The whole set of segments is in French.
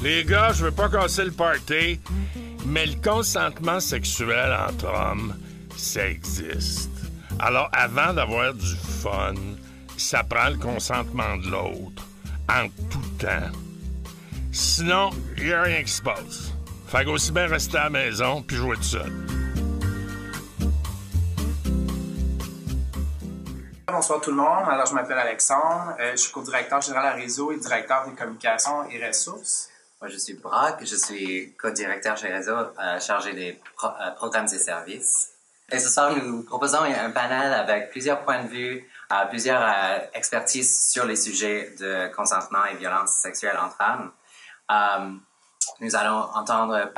Les gars, je veux pas casser le party, mais le consentement sexuel entre hommes, ça existe. Alors, avant d'avoir du fun, ça prend le consentement de l'autre, en tout temps. Sinon, il n'y a rien qui se passe. Fait qu'aussi bien rester à la maison puis jouer tout seul. Bonsoir tout le monde. Alors, je m'appelle Alexandre. Je suis co-directeur général à réseau et directeur des communications et ressources. Moi, je suis Brock. Je suis co-directeur chez Réseau, chargé des programmes et services. Et ce soir, nous proposons un panel avec plusieurs points de vue, plusieurs expertises sur les sujets de consentement et violence sexuelle entre hommes. Nous allons entendre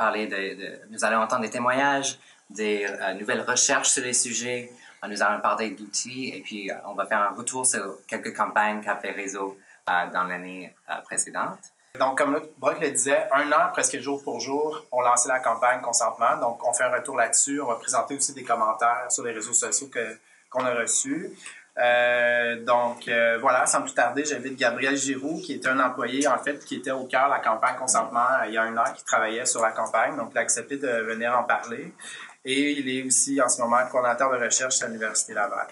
nous allons entendre des témoignages, des nouvelles recherches sur les sujets. Nous allons parler d'outils et puis on va faire un retour sur quelques campagnes qu'a fait Réseau dans l'année précédente. Donc, comme Brock le disait, 1 an, presque jour pour jour, on lançait la campagne consentement. Donc, on fait un retour là-dessus. On va présenter aussi des commentaires sur les réseaux sociaux qu'on a reçus. Voilà, sans plus tarder, j'invite Gabriel Giroux, qui est un employé, en fait, qui était au cœur de la campagne consentement il y a 1 an, qui travaillait sur la campagne. Donc, il a accepté de venir en parler. Et il est aussi, en ce moment, coordonnateur de recherche à l'Université Laval.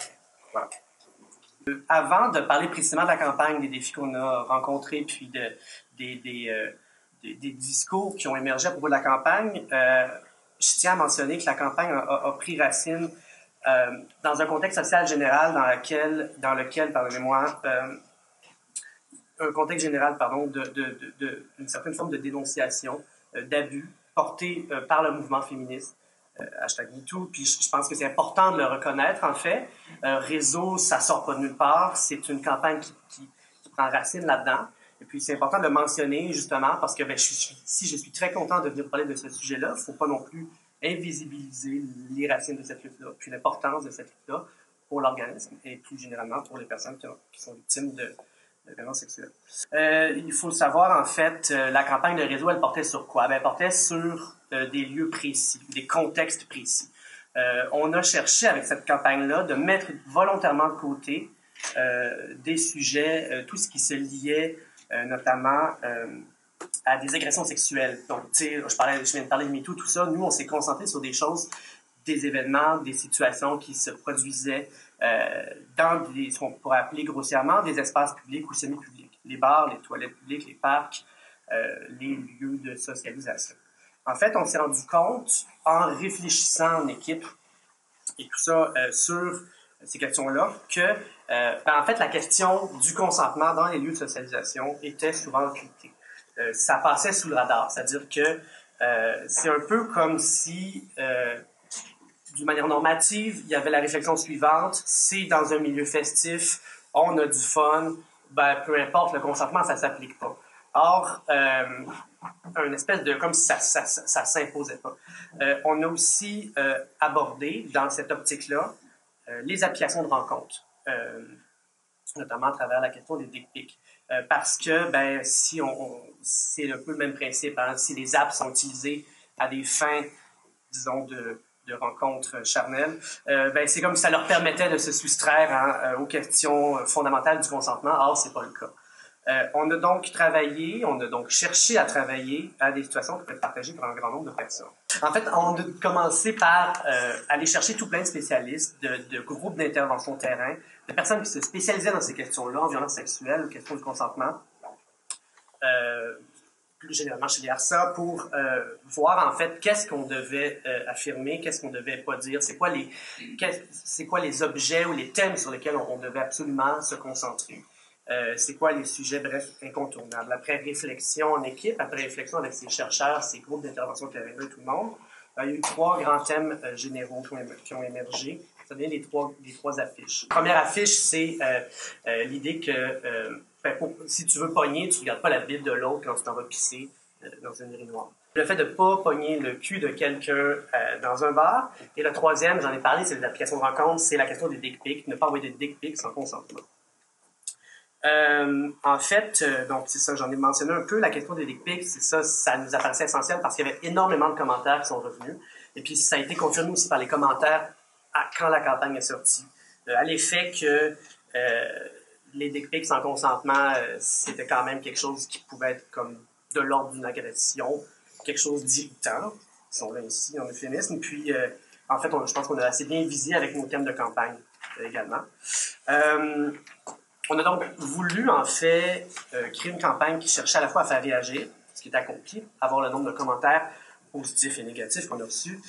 Voilà. Avant de parler précisément de la campagne, des défis qu'on a rencontrés, puis des discours qui ont émergé à propos de la campagne, je tiens à mentionner que la campagne a pris racine dans un contexte social général dans lequel pardonnez-moi, un contexte général, d'une certaine forme de dénonciation, d'abus portés par le mouvement féministe. #MeToo, puis je pense que c'est important de le reconnaître, en fait. Réseau, ça sort pas de nulle part, c'est une campagne qui prend racine là-dedans. Et puis, c'est important de le mentionner, justement, parce que si je suis très content de venir parler de ce sujet-là, il ne faut pas non plus invisibiliser les racines de cette lutte-là, puis l'importance de cette lutte-là pour l'organisme et plus généralement pour les personnes qui sont victimes de violences sexuelles. Il faut savoir, en fait, la campagne de Réseau, elle portait sur quoi? Elle portait sur des lieux précis, des contextes précis. On a cherché, avec cette campagne-là, de mettre volontairement de côté des sujets, tout ce qui se liait notamment à des agressions sexuelles. Donc, tu sais, je viens de parler de MeToo, tout ça. Nous, on s'est concentré sur des choses, des événements, des situations qui se produisaient dans ce qu'on pourrait appeler grossièrement des espaces publics ou semi-publics. Les bars, les toilettes publiques, les parcs, les lieux de socialisation. En fait, on s'est rendu compte, en réfléchissant en équipe et tout ça sur ces questions-là, que en fait, la question du consentement dans les lieux de socialisation était souvent occultée. Ça passait sous le radar, c'est-à-dire que c'est un peu comme si, d'une manière normative, il y avait la réflexion suivante: c'est dans un milieu festif, on a du fun, peu importe, le consentement, ça s'applique pas. Or, une espèce de comme si ça s'imposait pas. On a aussi abordé dans cette optique-là les applications de rencontres, notamment à travers la question des dick pics. Parce que c'est un peu le même principe. Hein? Si les apps sont utilisées à des fins, disons, de rencontres charnelles, c'est comme si ça leur permettait de se soustraire aux questions fondamentales du consentement. Or, c'est pas le cas. On a donc cherché à travailler à des situations qui peuvent être partagées par un grand nombre de personnes. En fait, on a commencé par aller chercher tout plein de spécialistes, de groupes d'intervention terrain, de personnes qui se spécialisaient dans ces questions-là, en violence sexuelle ou questions de consentement, plus généralement chez les HARSA, pour voir en fait qu'est-ce qu'on devait affirmer, qu'est-ce qu'on devait pas dire, c'est quoi les objets ou les thèmes sur lesquels on devait absolument se concentrer. C'est quoi les sujets, bref, incontournables. Après réflexion en équipe, après réflexion avec ces chercheurs, ces groupes d'intervention terrain, tout le monde, il y a eu 3 grands thèmes généraux qui ont émergé. Ça vient des trois affiches. La première affiche, c'est l'idée que si tu veux pogner, tu ne regardes pas la bite de l'autre quand tu t'en vas pisser dans une urinoir. Le fait de ne pas pogner le cul de quelqu'un dans un bar. Et le troisième, j'en ai parlé, c'est les applications de rencontre, c'est la question des dick pics, ne pas envoyer des dick pics sans consentement. En fait, donc c'est ça, j'en ai mentionné un peu, la question des dick pics, c'est ça, ça nous apparaissait essentiel parce qu'il y avait énormément de commentaires qui sont revenus. Et puis ça a été confirmé aussi par les commentaires quand la campagne est sortie. À l'effet que les dick pics sans consentement, c'était quand même quelque chose qui pouvait être comme de l'ordre d'une agression, quelque chose d'irritant. Ils sont là ici en euphémisme. Puis, en fait, je pense qu'on a assez bien visé avec nos thèmes de campagne également. On a donc voulu, en fait, créer une campagne qui cherchait à la fois à faire réagir, ce qui est accompli, avoir le nombre de commentaires positifs et négatifs qu'on a reçus,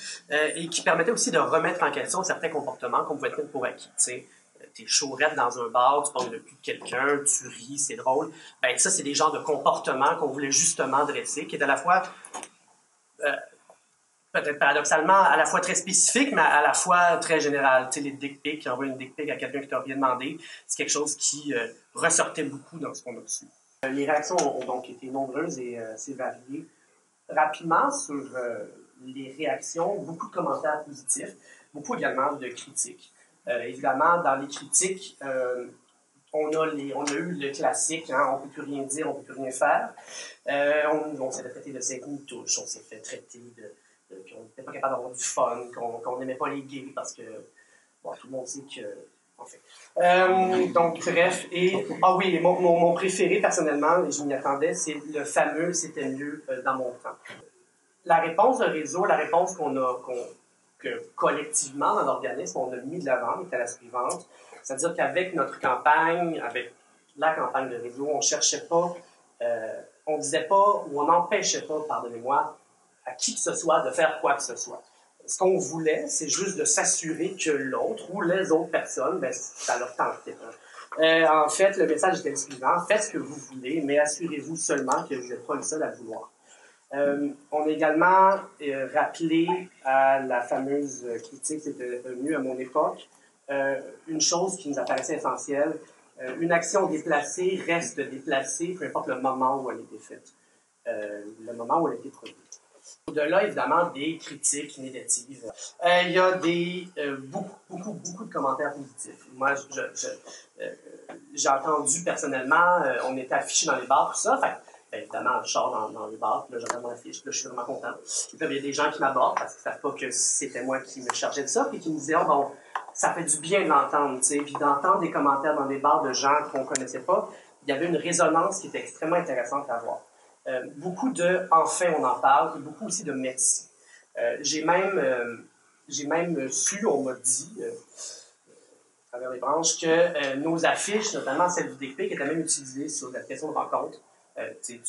et qui permettait aussi de remettre en question certains comportements qu'on pouvait tenir pour acquis. Tu sais, t'es chaurette dans un bar, tu parles le cul de quelqu'un, tu ris, c'est drôle. Ben ça, c'est des genres de comportements qu'on voulait justement dresser, qui est à la fois, peut-être paradoxalement, à la fois très spécifique, mais à la fois très général. Tu sais, les dick pics, qui envoient une dick pic à quelqu'un qui t'a rien demandé, c'est quelque chose qui ressortait beaucoup dans ce qu'on a reçu. Les réactions ont donc été nombreuses et assez variées. Rapidement, sur les réactions, beaucoup de commentaires positifs, beaucoup également de critiques. Évidemment, dans les critiques, on a eu le classique, hein, on ne peut plus rien dire, on ne peut plus rien faire. On s'est fait traiter de cinq touches, on s'est fait traiter qu'on n'était pas capable d'avoir du fun, qu'on n'aimait pas les gays parce que, bon, tout le monde sait que... En fait. Donc, bref. Ah oui, mon préféré, personnellement, et je m'y attendais, c'est le fameux « c'était mieux dans mon temps ». La réponse de réseau, la réponse que collectivement dans l'organisme, on a mis de l'avant, était la suivante. C'est-à-dire qu'avec notre campagne, avec la campagne de réseau, on ne cherchait pas, on ne disait pas ou on n'empêchait pas, pardonnez-moi, à qui que ce soit de faire quoi que ce soit. Ce qu'on voulait, c'est juste de s'assurer que l'autre ou les autres personnes, ben, ça leur tentait. En fait, le message était le suivant: faites ce que vous voulez, mais assurez-vous seulement que vous n'êtes pas le seul à le vouloir. On a également rappelé à la fameuse critique qui était venue à mon époque une chose qui nous apparaissait essentielle. Une action déplacée reste déplacée, peu importe le moment où elle a été faite, le moment où elle a été produite. Au-delà, évidemment, des critiques négatives, il y a beaucoup de commentaires positifs. Moi, j'ai entendu personnellement, on était affichés dans les bars, tout ça. Fait, évidemment, je sors dans les bars, puis là, j'entends mon affiche, puis là, je suis vraiment content. Puis là, il y a des gens qui m'abordent parce qu'ils ne savent pas que c'était moi qui me chargeais de ça, puis qui me disaient, oh, bon, ça fait du bien de l'entendre, tu sais. Puis d'entendre des commentaires dans des bars de gens qu'on ne connaissait pas, il y avait une résonance qui était extrêmement intéressante à voir. Beaucoup de « enfin on en parle » et beaucoup aussi de « merci ». J'ai même su, on m'a dit, à travers les branches, que nos affiches, notamment celle du dick pic, étaient même utilisées sur l'application de rencontre. Tu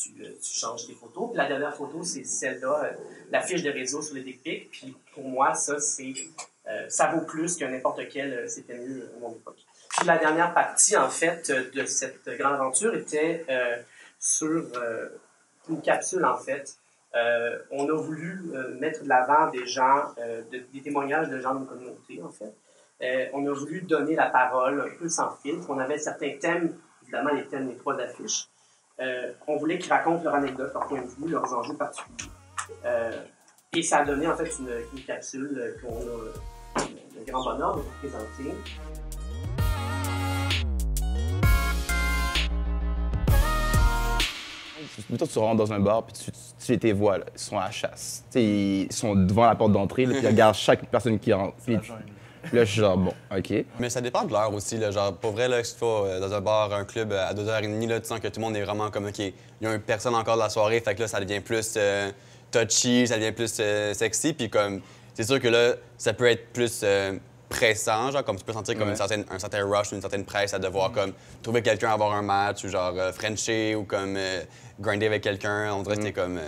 changes tes photos. Puis la dernière photo, c'est celle-là, l'affiche de réseau sur les dick pics. Puis pour moi, ça vaut plus que n'importe quel c'était mieux à mon époque. Puis la dernière partie, en fait, de cette grande aventure était sur une capsule, en fait. On a voulu mettre de l'avant des gens, des témoignages de gens de nos communautés, en fait. On a voulu donner la parole un peu sans filtre. On avait certains thèmes, évidemment les thèmes des 3 affiches. On voulait qu'ils racontent leur anecdote, leur point de vue, leurs enjeux particuliers. Et ça a donné, en fait, une capsule qu'on a le grand bonheur de vous présenter. Mettons que tu rentres dans un bar puis tu les vois, là, ils sont à la chasse. T'sais, ils sont devant la porte d'entrée, puis ils regardent chaque personne qui rentre. Puis là, je suis genre, bon, OK. Mais ça dépend de l'heure aussi. Là, genre, pour vrai, là, si tu vas dans un bar, un club, à 2h30, là, tu sens que tout le monde est vraiment comme, OK, il y a une personne encore de la soirée, fait que là, ça devient plus touchy, ça devient plus sexy. Puis comme, c'est sûr que là, ça peut être plus pressant, genre, comme tu peux sentir comme un certain rush, une certaine presse à devoir comme trouver quelqu'un à avoir un match, ou genre frencher, ou comme grinder avec quelqu'un. On dirait que c'est comme...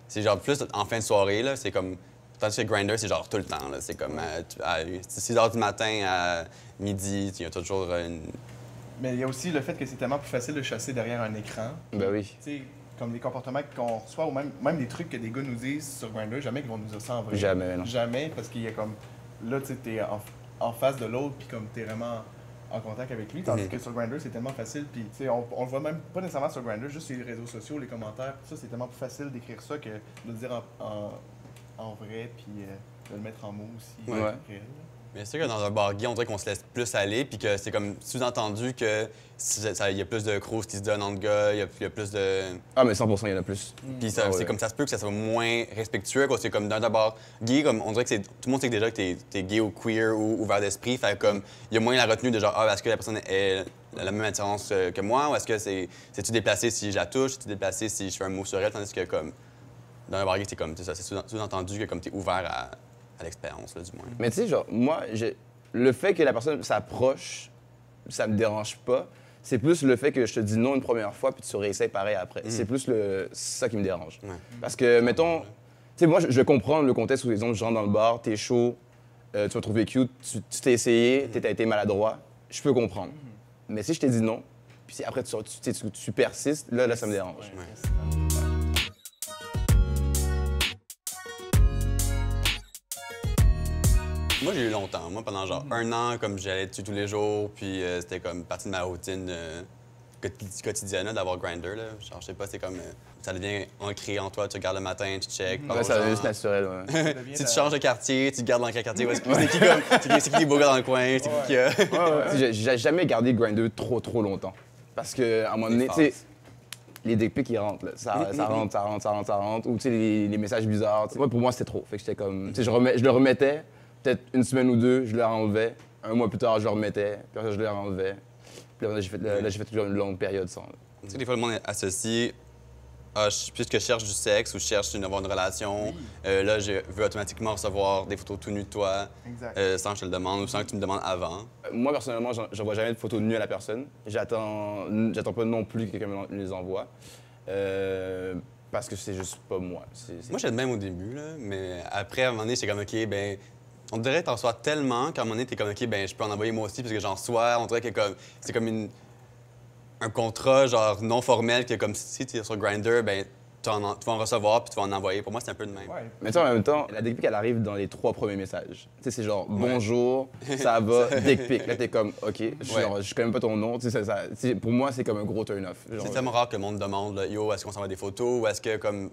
c'est genre plus en fin de soirée, là, c'est comme... Tandis que Grindr, c'est genre tout le temps, là. C'est comme à 6 h du matin à midi, il y a toujours une... Mais il y a aussi le fait que c'est tellement plus facile de chasser derrière un écran. Ben oui. Tu sais, comme les comportements qu'on reçoit, ou même des trucs que des gars nous disent sur Grindr, jamais qu'ils vont nous dire ça en vrai. Jamais, non. Jamais, parce qu'il y a comme... Là, tu sais, t'es en face de l'autre, puis comme t'es vraiment en contact avec lui, tandis que sur Grindr, c'est tellement facile, puis tu sais, on le voit même pas nécessairement sur Grindr, juste sur les réseaux sociaux, les commentaires, tout ça, c'est tellement plus facile d'écrire ça que de le dire en vrai, puis de le mettre en mots aussi. Ouais. Mais c'est sûr que dans un bar gay, on dirait qu'on se laisse plus aller, puis que c'est comme sous-entendu que il y a plus de cross qui se donnent entre gars, il y a plus de... Ah, mais 100%, il y en a plus. Puis c'est comme ça se peut que ça soit moins respectueux, quoi. C'est comme dans un bar gay, comme on dirait que tout le monde sait déjà que t'es gay ou queer ou ouvert d'esprit, fait comme il y a moins la retenue de genre, ah, est-ce que la personne est la même attirance que moi, ou est-ce que c'est-tu déplacé si je la touche, c'est-tu déplacé si je fais un mot sur elle, tandis que comme dans un bar gay, c'est sous-entendu que comme t'es ouvert à l'expérience, là, du moins. Mais tu sais, genre, moi, le fait que la personne s'approche, ça me dérange pas. C'est plus le fait que je te dis non une première fois puis tu réessayes pareil après. C'est plus ça qui me dérange. Ouais. Parce que, mettons, tu sais, moi, je vais comprendre le contexte où, exemple, je rentre dans le bar, t'es chaud, tu vas trouver cute, tu t'es essayé, t'as été maladroit, je peux comprendre. Mais si je t'ai dit non, puis si après tu persistes, là, ça me dérange. Ouais. Moi, j'ai eu longtemps. Moi, pendant genre 1 an, comme j'allais dessus tous les jours, puis c'était comme partie de ma routine quotidienne là, d'avoir Grindr. Là. Genre, je sais pas, c'est comme... ça devient ancré en toi, tu regardes le matin, tu check. Ouais, ça devient juste naturel, ouais. Si tu changes de quartier, tu gardes dans quel quartier. C'est qui comme... C'est qui les beaux gars dans le coin, c'est qui... J'ai jamais gardé Grindr trop longtemps. Parce qu'à un moment donné, tu sais, les dick pics, ils rentrent, là. Ça rentre. Ou tu sais, les messages bizarres. Moi, pour moi, c'était trop. Fait que j'étais comme... Tu sais, je le remettais, peut-être 1 semaine ou 2, je le renlevais. 1 mois plus tard, je le remettais. Puis après, je le renlevais. Puis là, j'ai fait toujours une longue période sans. Tu sais, des fois, le monde associe puisque je cherche du sexe ou je cherche d'avoir une relation, là, je veux automatiquement recevoir des photos tout nues de toi sans que je te le demande ou sans que tu me demandes avant. Moi, personnellement, j'envoie jamais de photos nues à la personne. J'attends pas non plus que quelqu'un me les envoie. Parce que c'est juste pas moi. Moi, j'étais de même au début, là, mais après, à un moment donné, j'étais comme, OK, ben on dirait que t'en reçois tellement qu'à un moment donné, t'es comme, OK, ben je peux en envoyer moi aussi parce que j'en reçois. On dirait que c'est comme un contrat genre non formel que comme si tu es sur Grindr, ben tu vas en recevoir puis tu vas en envoyer. Pour moi, c'est un peu de même. Ouais. Mais tu sais, en même temps, la dick pic, elle arrive dans les 3 premiers messages. Tu sais, c'est genre bonjour, ça va, dick pic. Là, t'es comme OK, je connais même pas ton nom. Tu sais, pour moi, c'est comme un gros turn-off. C'est tellement rare que le monde demande là, yo, est-ce qu'on s'envoie des photos ou est-ce que comme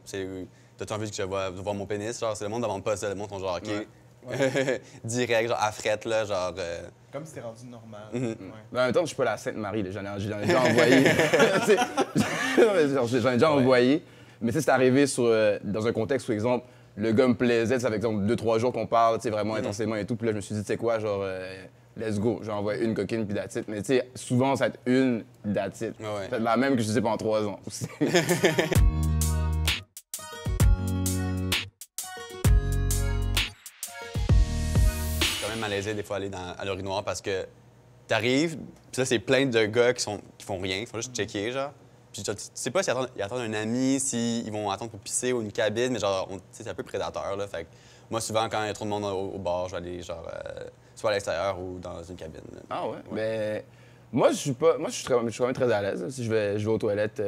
t'as-tu envie que je vois mon pénis? Genre, le monde demande pas ça, le monde sont genre OK. Direct, genre à frette, là, genre. Comme si c'était rendu normal. Mais en même temps, je suis pas la Sainte Marie, là. J'en ai déjà envoyé. J'en ai déjà envoyé. Mais tu sais, c'est arrivé dans un contexte où, exemple, le gars me plaisait, ça fait exemple 2-3 jours qu'on parle, tu sais, vraiment intensément et tout. Puis là, je me suis dit, tu sais quoi, genre, let's go. J'ai envoyé une coquine puis that's it. Mais tu sais, souvent, ça va être une that's it. C'est la même que je sais pendant 3 ans aussi. Malaisé des fois aller à l'urinoir parce que t'arrives, puis là, c'est plein de gars qui font rien, ils font juste checker, genre. Puis tu sais pas s'ils attendent un ami, s'ils vont attendre pour pisser ou une cabine, mais genre, c'est un peu prédateur, là. Fait que moi, souvent, quand il y a trop de monde au bar, je vais aller, genre, soit à l'extérieur ou dans une cabine. Là. Ah ouais? Mais moi, je suis quand même très à l'aise. Si je vais aux toilettes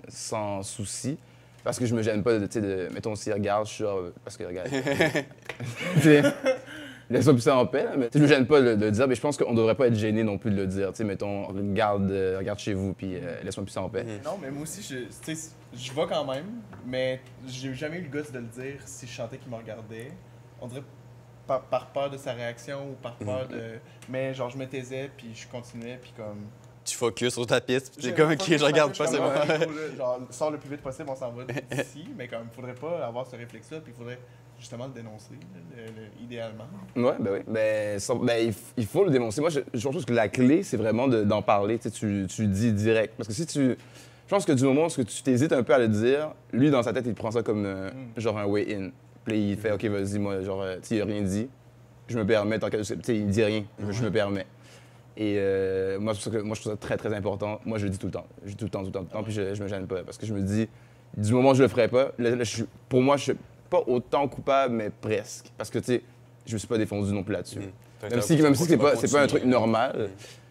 sans souci. Parce que je me gêne pas, tu sais, mettons, s'ils regardent, je suis genre, parce que regarde. Laisse-moi pisser en paix, là, mais je me gêne pas de le dire, mais je pense qu'on devrait pas être gêné non plus de le dire. Tu sais, mettons, regarde chez vous, puis laisse-moi pisser en paix. Non, mais moi aussi, je vais quand même, mais j'ai jamais eu le goût de le dire si je sentais qu'il me regardait. On dirait par peur de sa réaction ou par peur de... Mais genre, je me taisais, puis je continuais, puis comme... Tu focus sur ta piste, puis c'est comme, OK, je regarde pas, c'est bon. Genre, sors le plus vite possible, on s'en va d'ici, mais comme, il faudrait pas avoir ce réflexe-là, puis il faudrait justement le dénoncer, idéalement. Ouais, ben oui. Ben, il faut le dénoncer. Moi, je pense que la clé, c'est vraiment d'en parler. Tu le dis direct. Parce que si tu... Je pense que du moment où tu t'hésites un peu à le dire, lui, dans sa tête, il prend ça comme genre un way-in. Puis il fait, OK, vas-y, moi, genre, tu sais, il a rien dit. Je me permets, tant que... Tu sais, il dit rien. Je me permets. Et moi, je trouve ça très, très important. Moi, je le dis tout le temps. Je dis tout le temps, puis je me gêne pas. Parce que je me dis, du moment où je le ferai pas, là, pour moi, je suis pas autant coupable, mais presque. Parce que, tu sais, je me suis pas défendu non plus là-dessus. Même si c'est pas un truc normal, tu sais,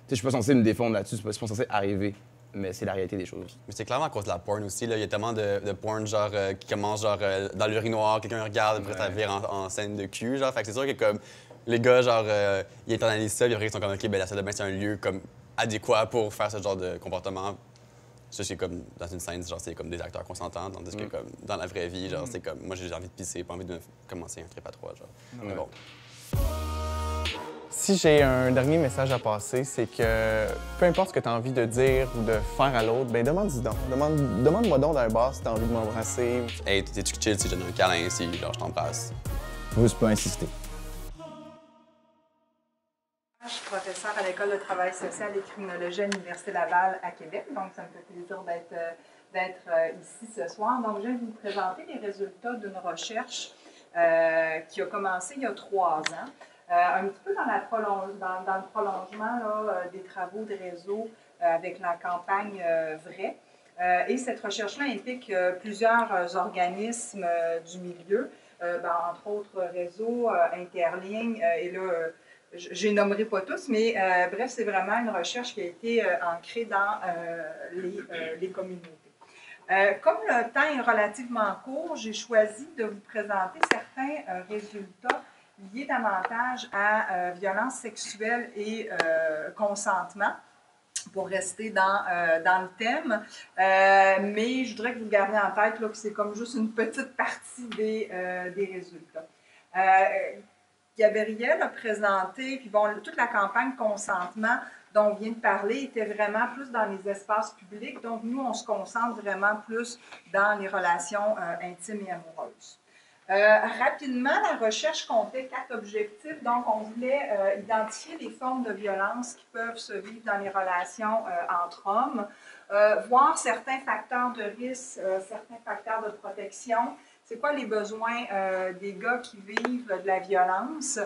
je suis pas censé me défendre là-dessus, c'est pas censé arriver. Mais c'est la réalité des choses. Mais c'est clairement à cause de la porn aussi. Là. Il y a tellement de porn genre, qui commence genre, dans l'urinoir, quelqu'un regarde, après ça vire en scène de cul. Genre. Fait que c'est sûr que comme les gars, genre, ils internalisent ça, puis après ils sont comme, OK, ben la salle de bain, c'est un lieu comme adéquat pour faire ce genre de comportement. Ça, c'est comme dans une scène, genre, c'est comme des acteurs consentants, tandis que comme dans la vraie vie, genre, c'est comme, moi j'ai envie de pisser, pas envie de commencer un trip à 3, genre. Mais bon. Si j'ai un dernier message à passer, c'est que peu importe ce que tu as envie de dire ou de faire à l'autre, ben demande-y donc. Demande-moi donc d'un bar si tu as envie de m'embrasser. Hey, t'es-tu chill si je donne un câlin, si genre je t'embrasse? Juste pas insister. Je suis professeure à l'École de travail social et criminologie à l'Université Laval à Québec, donc ça me fait plaisir d'être ici ce soir. Donc, je vais vous présenter les résultats d'une recherche qui a commencé il y a 3 ans. Un petit peu dans le prolongement là, des travaux de réseau avec la campagne Vrai. Et cette recherche-là implique plusieurs organismes du milieu, entre autres Réseau, Interligne, et là, je les nommerai pas tous, mais bref, c'est vraiment une recherche qui a été ancrée dans les communautés. Comme le temps est relativement court, j'ai choisi de vous présenter certains résultats liés davantage à violences sexuelles et consentement, pour rester dans le thème. Mais je voudrais que vous gardiez en tête là, que c'est comme juste une petite partie des résultats. Gabrielle a présenté, puis bon, toute la campagne consentement dont on vient de parler était vraiment plus dans les espaces publics. Donc, nous, on se concentre vraiment plus dans les relations intimes et amoureuses. Rapidement, la recherche comptait 4 objectifs. Donc, on voulait identifier les formes de violence qui peuvent se vivre dans les relations entre hommes, voir certains facteurs de risque, certains facteurs de protection. C'est quoi les besoins des gars qui vivent de la violence?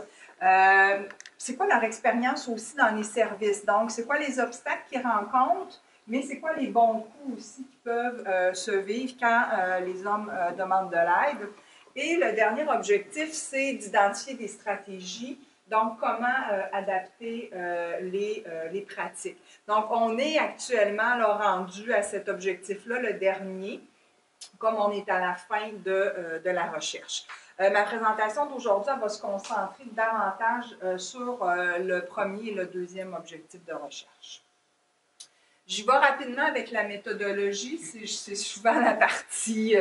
C'est quoi leur expérience aussi dans les services? Donc, c'est quoi les obstacles qu'ils rencontrent? Mais c'est quoi les bons coups aussi qui peuvent se vivre quand les hommes demandent de l'aide? Et le dernier objectif, c'est d'identifier des stratégies. Donc, comment adapter les pratiques. Donc, on est actuellement là, rendu à cet objectif-là, le dernier, comme on est à la fin de la recherche. Ma présentation d'aujourd'hui va se concentrer davantage sur le premier et le deuxième objectif de recherche. J'y vais rapidement avec la méthodologie, c'est souvent la partie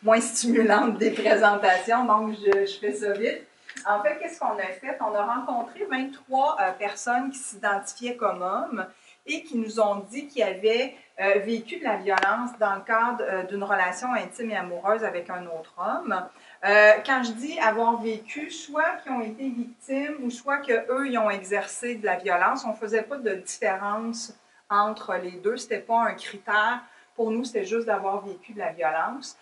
moins stimulante des présentations, donc je fais ça vite. En fait, qu'est-ce qu'on a fait? On a rencontré 23 personnes qui s'identifiaient comme hommes et qui nous ont dit qu'ils avaient vécu de la violence dans le cadre d'une relation intime et amoureuse avec un autre homme. Quand je dis avoir vécu, soit qu'ils ont été victimes ou soit qu'eux, ils ont exercé de la violence, on ne faisait pas de différence entre les deux. Ce n'était pas un critère. Pour nous, c'était juste d'avoir vécu de la violence.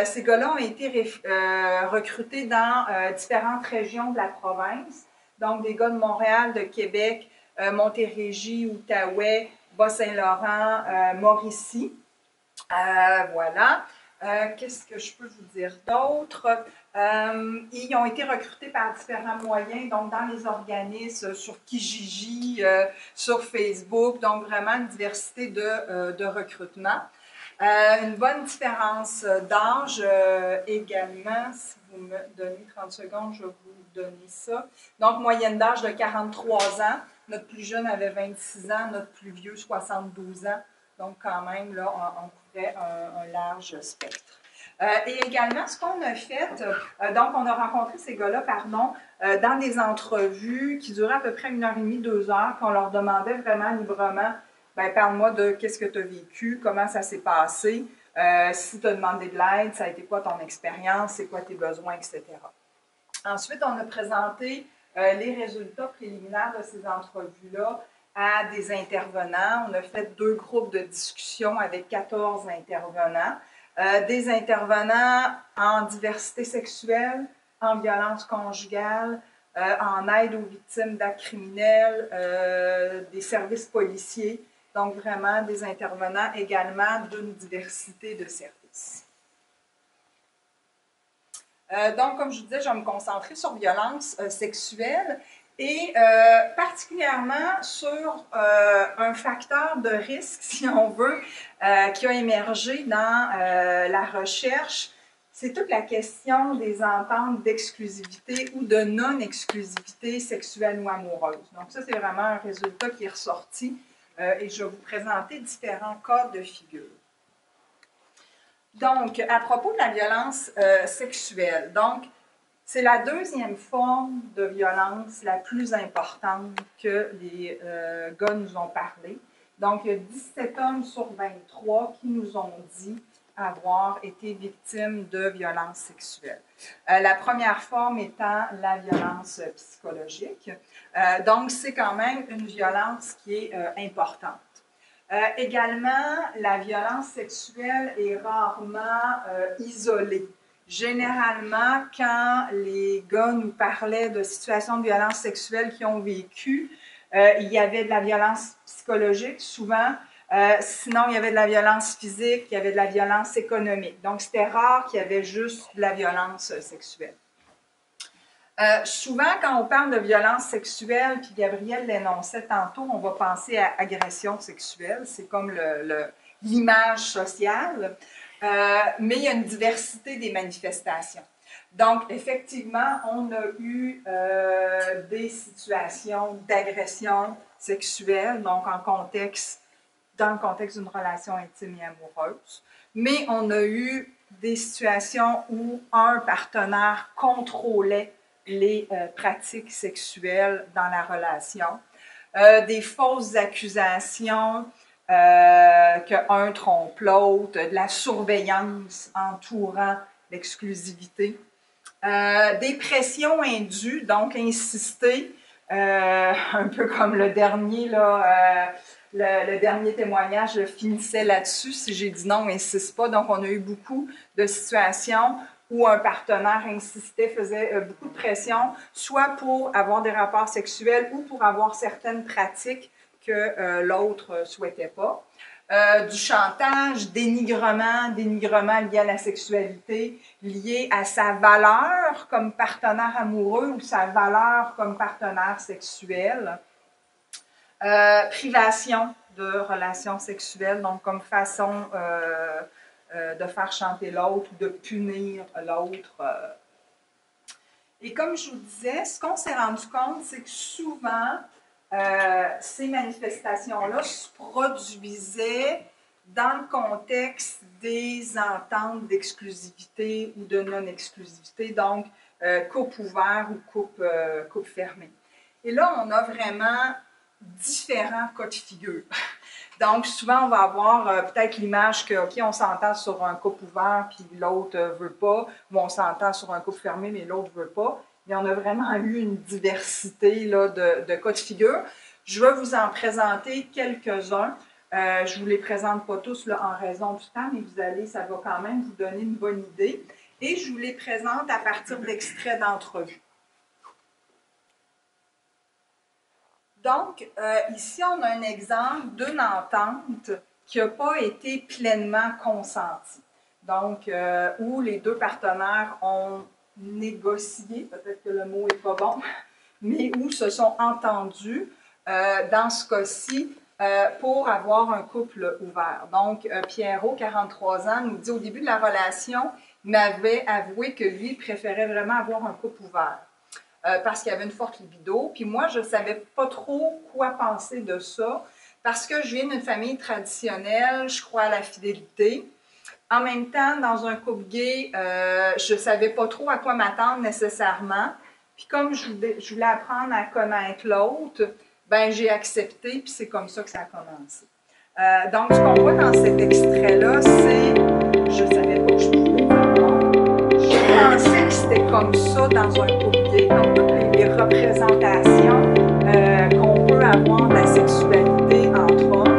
Ces gars-là ont été recrutés dans différentes régions de la province. Donc, des gars de Montréal, de Québec, Montérégie, Outaouais, Bas-Saint-Laurent, Mauricie. Voilà. Qu'est-ce que je peux vous dire d'autre? Ils ont été recrutés par différents moyens, donc dans les organismes, sur Kijiji, sur Facebook, donc vraiment une diversité de recrutement. Une bonne différence d'âge également, si vous me donnez 30 secondes, je vais vous donner ça. Donc, moyenne d'âge de 43 ans, notre plus jeune avait 26 ans, notre plus vieux 72 ans, donc quand même, là, on couvrait un large spectre. Et également, ce qu'on a fait, donc on a rencontré ces gars-là, dans des entrevues qui duraient à peu près 1h30, 2 heures, qu'on leur demandait vraiment librement, ben, parle-moi de qu'est-ce que tu as vécu, comment ça s'est passé, si tu as demandé de l'aide, ça a été quoi ton expérience, c'est quoi tes besoins, etc. Ensuite, on a présenté les résultats préliminaires de ces entrevues-là à des intervenants. On a fait 2 groupes de discussion avec 14 intervenants. Des intervenants en diversité sexuelle, en violence conjugale, en aide aux victimes d'actes criminels, des services policiers. Donc, vraiment, des intervenants également d'une diversité de services. Donc, comme je vous disais, je vais me concentrer sur violence sexuelle et particulièrement sur un facteur de risque, si on veut, qui a émergé dans la recherche. C'est toute la question des ententes d'exclusivité ou de non-exclusivité sexuelle ou amoureuse. Donc, ça, c'est vraiment un résultat qui est ressorti et je vais vous présenter différents cas de figure. Donc, à propos de la violence sexuelle, donc, C'est la deuxième forme de violence la plus importante que les gars nous ont parlé. Donc, il y a 17 hommes sur 23 qui nous ont dit avoir été victimes de violences sexuelles. La première forme étant la violence psychologique. Donc, c'est quand même une violence qui est importante. Également, la violence sexuelle est rarement isolée. Généralement, quand les gars nous parlaient de situations de violence sexuelle qu'ils ont vécues, il y avait de la violence psychologique souvent, sinon il y avait de la violence physique, il y avait de la violence économique. Donc, c'était rare qu'il y avait juste de la violence sexuelle. Souvent, quand on parle de violence sexuelle, puis Gabrielle l'énonçait tantôt, on va penser à agression sexuelle. C'est comme l'image sociale. Mais il y a une diversité des manifestations. Donc, effectivement, on a eu des situations d'agression sexuelle, donc dans le contexte d'une relation intime et amoureuse. Mais on a eu des situations où un partenaire contrôlait les pratiques sexuelles dans la relation, des fausses accusations qu'un trompe l'autre, de la surveillance entourant l'exclusivité, des pressions indues, donc insister, un peu comme le dernier, là, le dernier témoignage finissait là-dessus. Si j'ai dit non, insiste pas. Donc, on a eu beaucoup de situations où un partenaire insistait, faisait beaucoup de pression, soit pour avoir des rapports sexuels ou pour avoir certaines pratiques que l'autre ne souhaitait pas. Du chantage, dénigrement lié à la sexualité, lié à sa valeur comme partenaire amoureux ou sa valeur comme partenaire sexuel. Privation de relations sexuelles, donc comme façon de faire chanter l'autre ou de punir l'autre. Et comme je vous disais, ce qu'on s'est rendu compte, c'est que souvent, ces manifestations-là se produisaient dans le contexte des ententes d'exclusivité ou de non-exclusivité, donc couple ouvert ou couple fermé. Et là, on a vraiment différents cas de figure. Donc, souvent, on va avoir peut-être l'image que, OK, on s'entend sur un couple ouvert, puis l'autre ne veut pas, ou on s'entend sur un couple fermé, mais l'autre ne veut pas. Et on a vraiment eu une diversité là, de cas de figure. Je vais vous en présenter quelques-uns. Je ne vous les présente pas tous là, en raison du temps, mais ça va quand même vous donner une bonne idée. Et je vous les présente à partir d'extraits d'entrevues. Donc, ici, on a un exemple d'une entente qui n'a pas été pleinement consentie. Donc, où les deux partenaires ont négocié, peut-être que le mot n'est pas bon, mais où se sont entendus, dans ce cas-ci, pour avoir un couple ouvert. Donc, Pierrot, 43 ans, nous dit au début de la relation, il m'avait avoué que lui préférait vraiment avoir un couple ouvert. Parce qu'il y avait une forte libido. Puis moi, je ne savais pas trop quoi penser de ça, parce que je viens d'une famille traditionnelle, je crois à la fidélité. En même temps, dans un couple gay, je ne savais pas trop à quoi m'attendre nécessairement. Puis comme je voulais apprendre à connaître l'autre, ben j'ai accepté, puis c'est comme ça que ça a commencé. Donc, ce qu'on voit dans cet extrait-là, c'est « Je ne savais pas que je pouvais faire. Je pensais que c'était comme ça dans un couple gay. » Donc, toutes les représentations qu'on peut avoir de la sexualité entre hommes,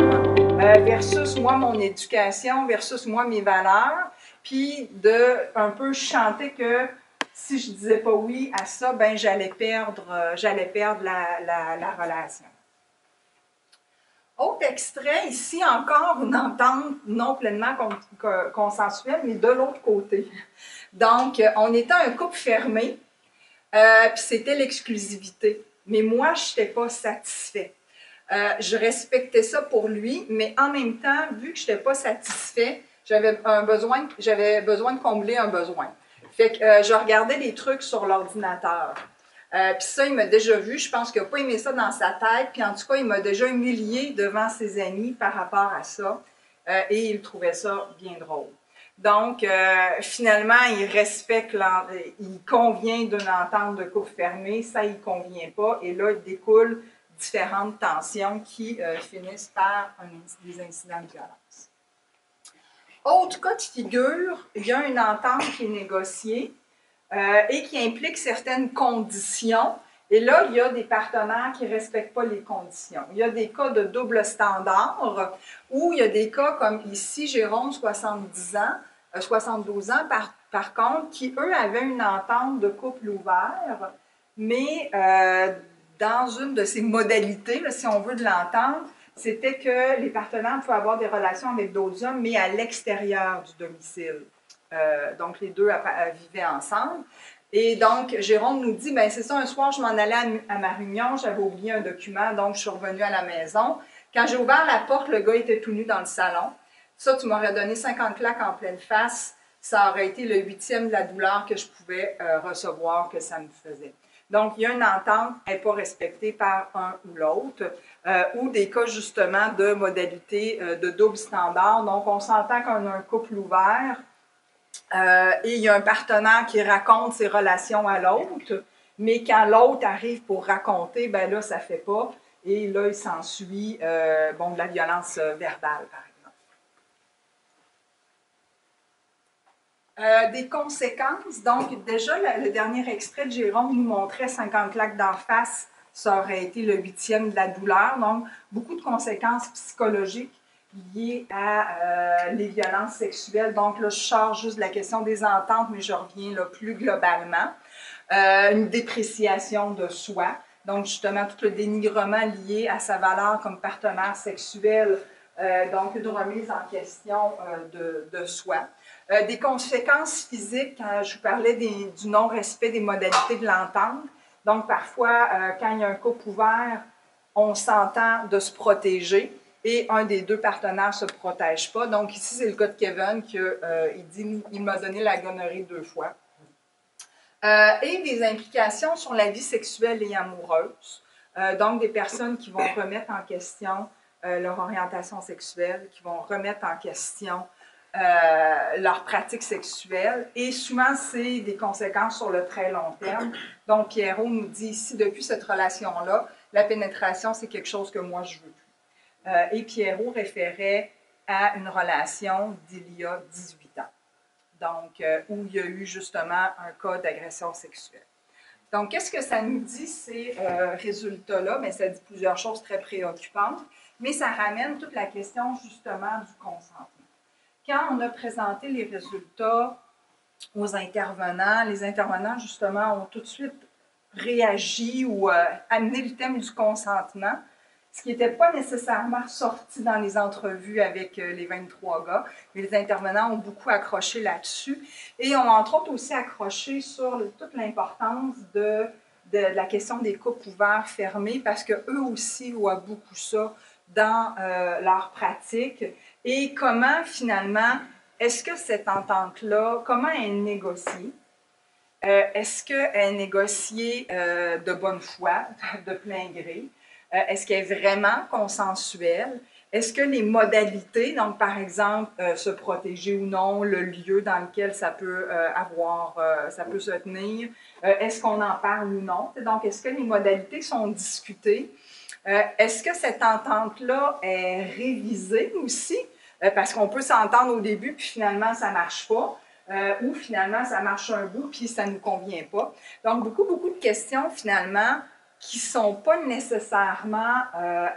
versus moi, mon éducation, versus moi, mes valeurs, puis de un peu chanter que si je disais pas oui à ça, ben j'allais perdre la relation. Autre extrait, ici encore une entente non pleinement consensuelle, mais de l'autre côté. Donc, on était un couple fermé, puis c'était l'exclusivité. Mais moi, je n'étais pas satisfait. Je respectais ça pour lui, mais en même temps, vu que je n'étais pas satisfait, j'avais besoin de combler un besoin. Fait que je regardais des trucs sur l'ordinateur. Puis ça, il m'a déjà vu. Je pense qu'il n'a pas aimé ça dans sa tête. Puis en tout cas, il m'a déjà humilié devant ses amis par rapport à ça. Et il trouvait ça bien drôle. Donc, finalement, il respecte, il convient d'une entente de couple fermé, ça, il ne convient pas. Et là, il découle différentes tensions qui finissent par des incidents de violence. Autre cas de figure, il y a une entente qui est négociée et qui implique certaines conditions. Et là, il y a des partenaires qui ne respectent pas les conditions. Il y a des cas de double standard où il y a des cas comme ici, Jérôme, 72 ans par contre, qui, eux, avaient une entente de couple ouvert, mais dans une de ces modalités, là, si on veut, de l'entente, c'était que les partenaires pouvaient avoir des relations avec d'autres hommes, mais à l'extérieur du domicile. Donc, les deux vivaient ensemble. Et donc, Jérôme nous dit, ben c'est ça, un soir, je m'en allais à ma réunion, j'avais oublié un document, donc je suis revenue à la maison. Quand j'ai ouvert la porte, le gars était tout nu dans le salon. Ça, tu m'aurais donné 50 claques en pleine face, ça aurait été le 8e de la douleur que je pouvais recevoir, que ça me faisait. Donc, il y a une entente, elle n'est pas respectée par un ou l'autre, ou des cas justement de modalité de double standard. Donc, on s'entend qu'on a un couple ouvert, et il y a un partenaire qui raconte ses relations à l'autre, mais quand l'autre arrive pour raconter, ben là, ça ne fait pas. Et là, il s'ensuit de la violence verbale, par exemple. Des conséquences. Donc, déjà, le dernier extrait de Jérôme nous montrait 50 claques d'en face, ça aurait été le 8e de la douleur. Donc, beaucoup de conséquences psychologiques liées à les violences sexuelles. Donc là, je sors juste de la question des ententes, mais je reviens là plus globalement. Une dépréciation de soi. Donc, justement, tout le dénigrement lié à sa valeur comme partenaire sexuel. Donc, une remise en question de soi. Des conséquences physiques, quand je vous parlais du non-respect des modalités de l'entente. Donc, parfois, quand il y a un couple ouvert, on s'entend de se protéger et un des deux partenaires ne se protège pas. Donc, ici, c'est le cas de Kevin qui dit « il m'a donné la gonorrhée 2 fois ». Et des implications sur la vie sexuelle et amoureuse. Donc, des personnes qui vont remettre en question leur orientation sexuelle, qui vont remettre en question leur pratique sexuelle. Et souvent, c'est des conséquences sur le très long terme. Donc, Pierrot nous dit ici, depuis cette relation-là, la pénétration, c'est quelque chose que moi, je veux plus. Et Pierrot référait à une relation d'il y a 18 ans. Donc, où il y a eu justement un cas d'agression sexuelle. Donc, qu'est-ce que ça nous dit, ces résultats-là? Bien, ça dit plusieurs choses très préoccupantes, mais ça ramène toute la question, justement, du consentement. Quand on a présenté les résultats aux intervenants, les intervenants, justement, ont tout de suite réagi ou amené le thème du consentement, ce qui n'était pas nécessairement sorti dans les entrevues avec les 23 gars, mais les intervenants ont beaucoup accroché là-dessus et ont entre autres aussi accroché sur toute l'importance de la question des couples ouverts, fermés, parce qu'eux aussi voient beaucoup ça dans leur pratique et comment finalement, est-ce que cette entente-là, comment elle est négociée? Est-ce qu'elle est négociée de bonne foi, de plein gré? Est-ce qu'elle est vraiment consensuelle? Est-ce que les modalités, donc par exemple, se protéger ou non, le lieu dans lequel ça peut ça peut se tenir, est-ce qu'on en parle ou non? Donc, est-ce que les modalités sont discutées? Est-ce que cette entente-là est révisée aussi? Parce qu'on peut s'entendre au début, puis finalement, ça ne marche pas. Ou finalement, ça marche un bout, puis ça ne nous convient pas. Donc, beaucoup de questions, finalement, qui ne sont pas nécessairement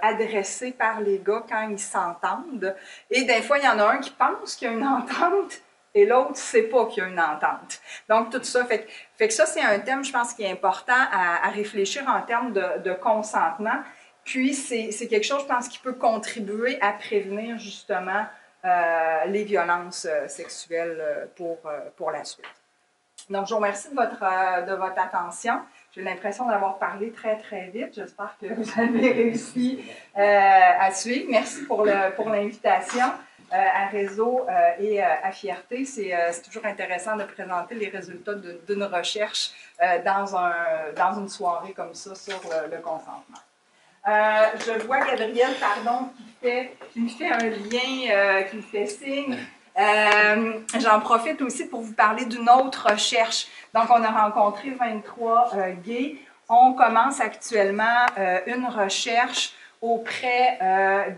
adressées par les gars quand ils s'entendent. Et des fois, il y en a un qui pense qu'il y a une entente et l'autre ne sait pas qu'il y a une entente. Donc, tout ça fait que ça, c'est un thème, je pense, qui est important à réfléchir en termes de consentement. Puis, c'est quelque chose, je pense, qui peut contribuer à prévenir, justement, les violences sexuelles pour la suite. Donc, je vous remercie de votre attention. J'ai l'impression d'avoir parlé très, très vite. J'espère que vous avez réussi à suivre. Merci pour l'invitation à Réseau et à Fierté. C'est toujours intéressant de présenter les résultats d'une recherche dans une soirée comme ça sur le consentement. Je vois Gabriel, pardon, qui me fait un lien, qui me fait signe. J'en profite aussi pour vous parler d'une autre recherche. Donc, on a rencontré 23 gays. On commence actuellement une recherche auprès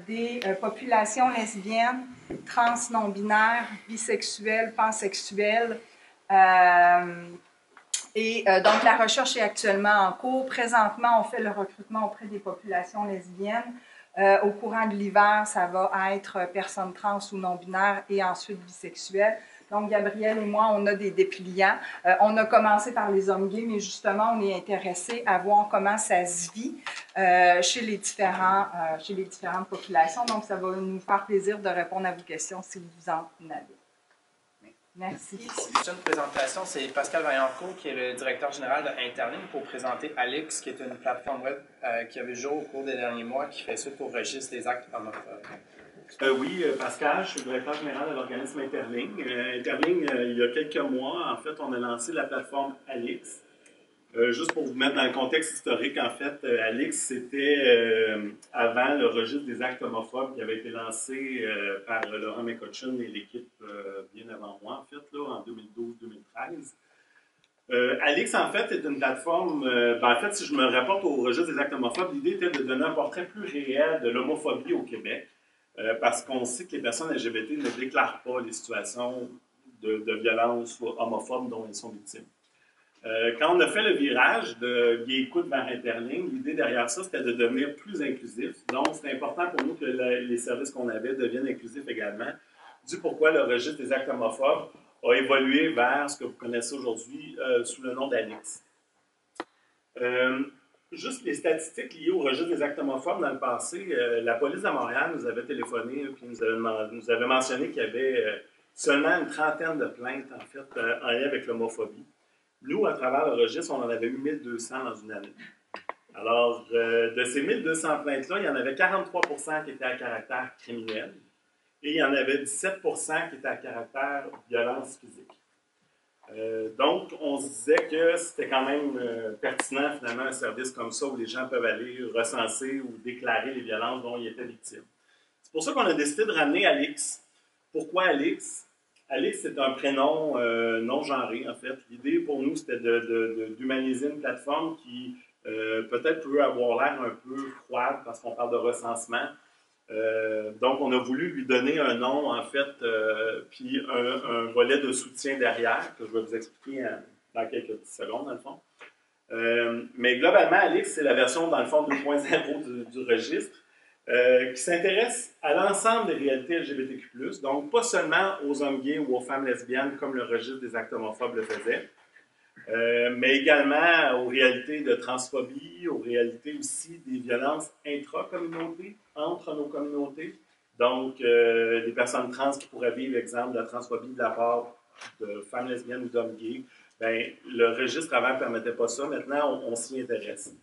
des populations lesbiennes, trans, non-binaires, bisexuelles, pansexuelles. Donc, la recherche est actuellement en cours. Présentement, on fait le recrutement auprès des populations lesbiennes. Au courant de l'hiver, ça va être personnes trans ou non-binaires et ensuite bisexuelles. Donc, Gabriel et moi, on a des dépliants. On a commencé par les hommes gays, mais justement, on est intéressé à voir comment ça se vit chez les différentes populations. Donc, ça va nous faire plaisir de répondre à vos questions si vous en avez. Merci. C'est une présentation, c'est Pascal Vaillancourt qui est le directeur général de Interlink pour présenter Alix, qui est une plateforme web qui a vu jour au cours des derniers mois, qui fait suite au registre des actes homophobes. Oui, Pascal, je suis le directeur général de l'organisme Interlink. Interlink, il y a quelques mois, en fait, on a lancé la plateforme Alix. Juste pour vous mettre dans le contexte historique, en fait, Alix, c'était avant le registre des actes homophobes qui avait été lancé par Laurent McCutcheon et l'équipe bien avant moi, en fait, là, en 2012-2013. Alix, en fait, est une plateforme... en fait, si je me rapporte au registre des actes homophobes, l'idée était de donner un portrait plus réel de l'homophobie au Québec, parce qu'on sait que les personnes LGBT ne déclarent pas les situations de violence homophobes dont elles sont victimes. Quand on a fait le virage de Gay Écoute vers Interlink, l'idée derrière ça, c'était de devenir plus inclusif. Donc, c'était important pour nous que les services qu'on avait deviennent inclusifs également, du pourquoi le registre des actes homophobes a évolué vers ce que vous connaissez aujourd'hui sous le nom d'Alix. Juste les statistiques liées au registre des actes homophobes dans le passé, la police de Montréal nous avait téléphoné et nous avait mentionné qu'il y avait seulement une trentaine de plaintes, en fait, en lien avec l'homophobie. Nous, à travers le registre, on en avait eu 1200 dans une année. Alors, de ces 1200 plaintes-là, il y en avait 43 % qui étaient à caractère criminel et il y en avait 17 % qui étaient à caractère violence physique. Donc, on se disait que c'était quand même pertinent, finalement, un service comme ça où les gens peuvent aller recenser ou déclarer les violences dont ils étaient victimes. C'est pour ça qu'on a décidé de ramener Alix. Pourquoi Alix? Alix, c'est un prénom non-genré, en fait. L'idée pour nous, c'était d'humaniser une plateforme qui peut-être peut avoir l'air un peu froide parce qu'on parle de recensement. Donc, on a voulu lui donner un nom, en fait, puis un volet de soutien derrière, que je vais vous expliquer dans quelques petites secondes, dans le fond. Mais globalement, Alix, c'est la version, dans le fond, 2.0 du registre. Qui s'intéresse à l'ensemble des réalités LGBTQ+, donc pas seulement aux hommes gays ou aux femmes lesbiennes comme le registre des actes homophobes le faisait, mais également aux réalités de transphobie, aux réalités aussi des violences intra-communautés, entre nos communautés, donc les personnes trans qui pourraient vivre, exemple, de la transphobie de la part de femmes lesbiennes ou d'hommes gays, bien, le registre avant ne permettait pas ça, maintenant on s'y intéresse.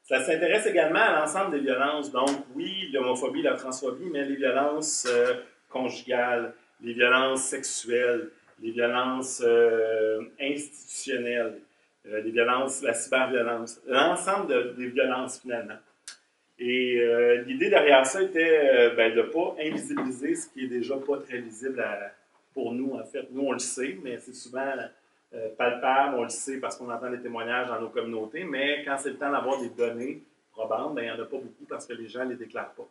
Ça s'intéresse également à l'ensemble des violences. Donc, oui, l'homophobie, la transphobie, mais les violences conjugales, les violences sexuelles, les violences institutionnelles, les violences, la cyberviolence, l'ensemble des violences, finalement. Et l'idée derrière ça était de ne pas invisibiliser ce qui est déjà pas très visible pour nous, en fait. Nous, on le sait, mais c'est souvent... palpable, on le sait parce qu'on entend des témoignages dans nos communautés, mais quand c'est le temps d'avoir des données probantes, il n'y en a pas beaucoup parce que les gens ne les déclarent pas.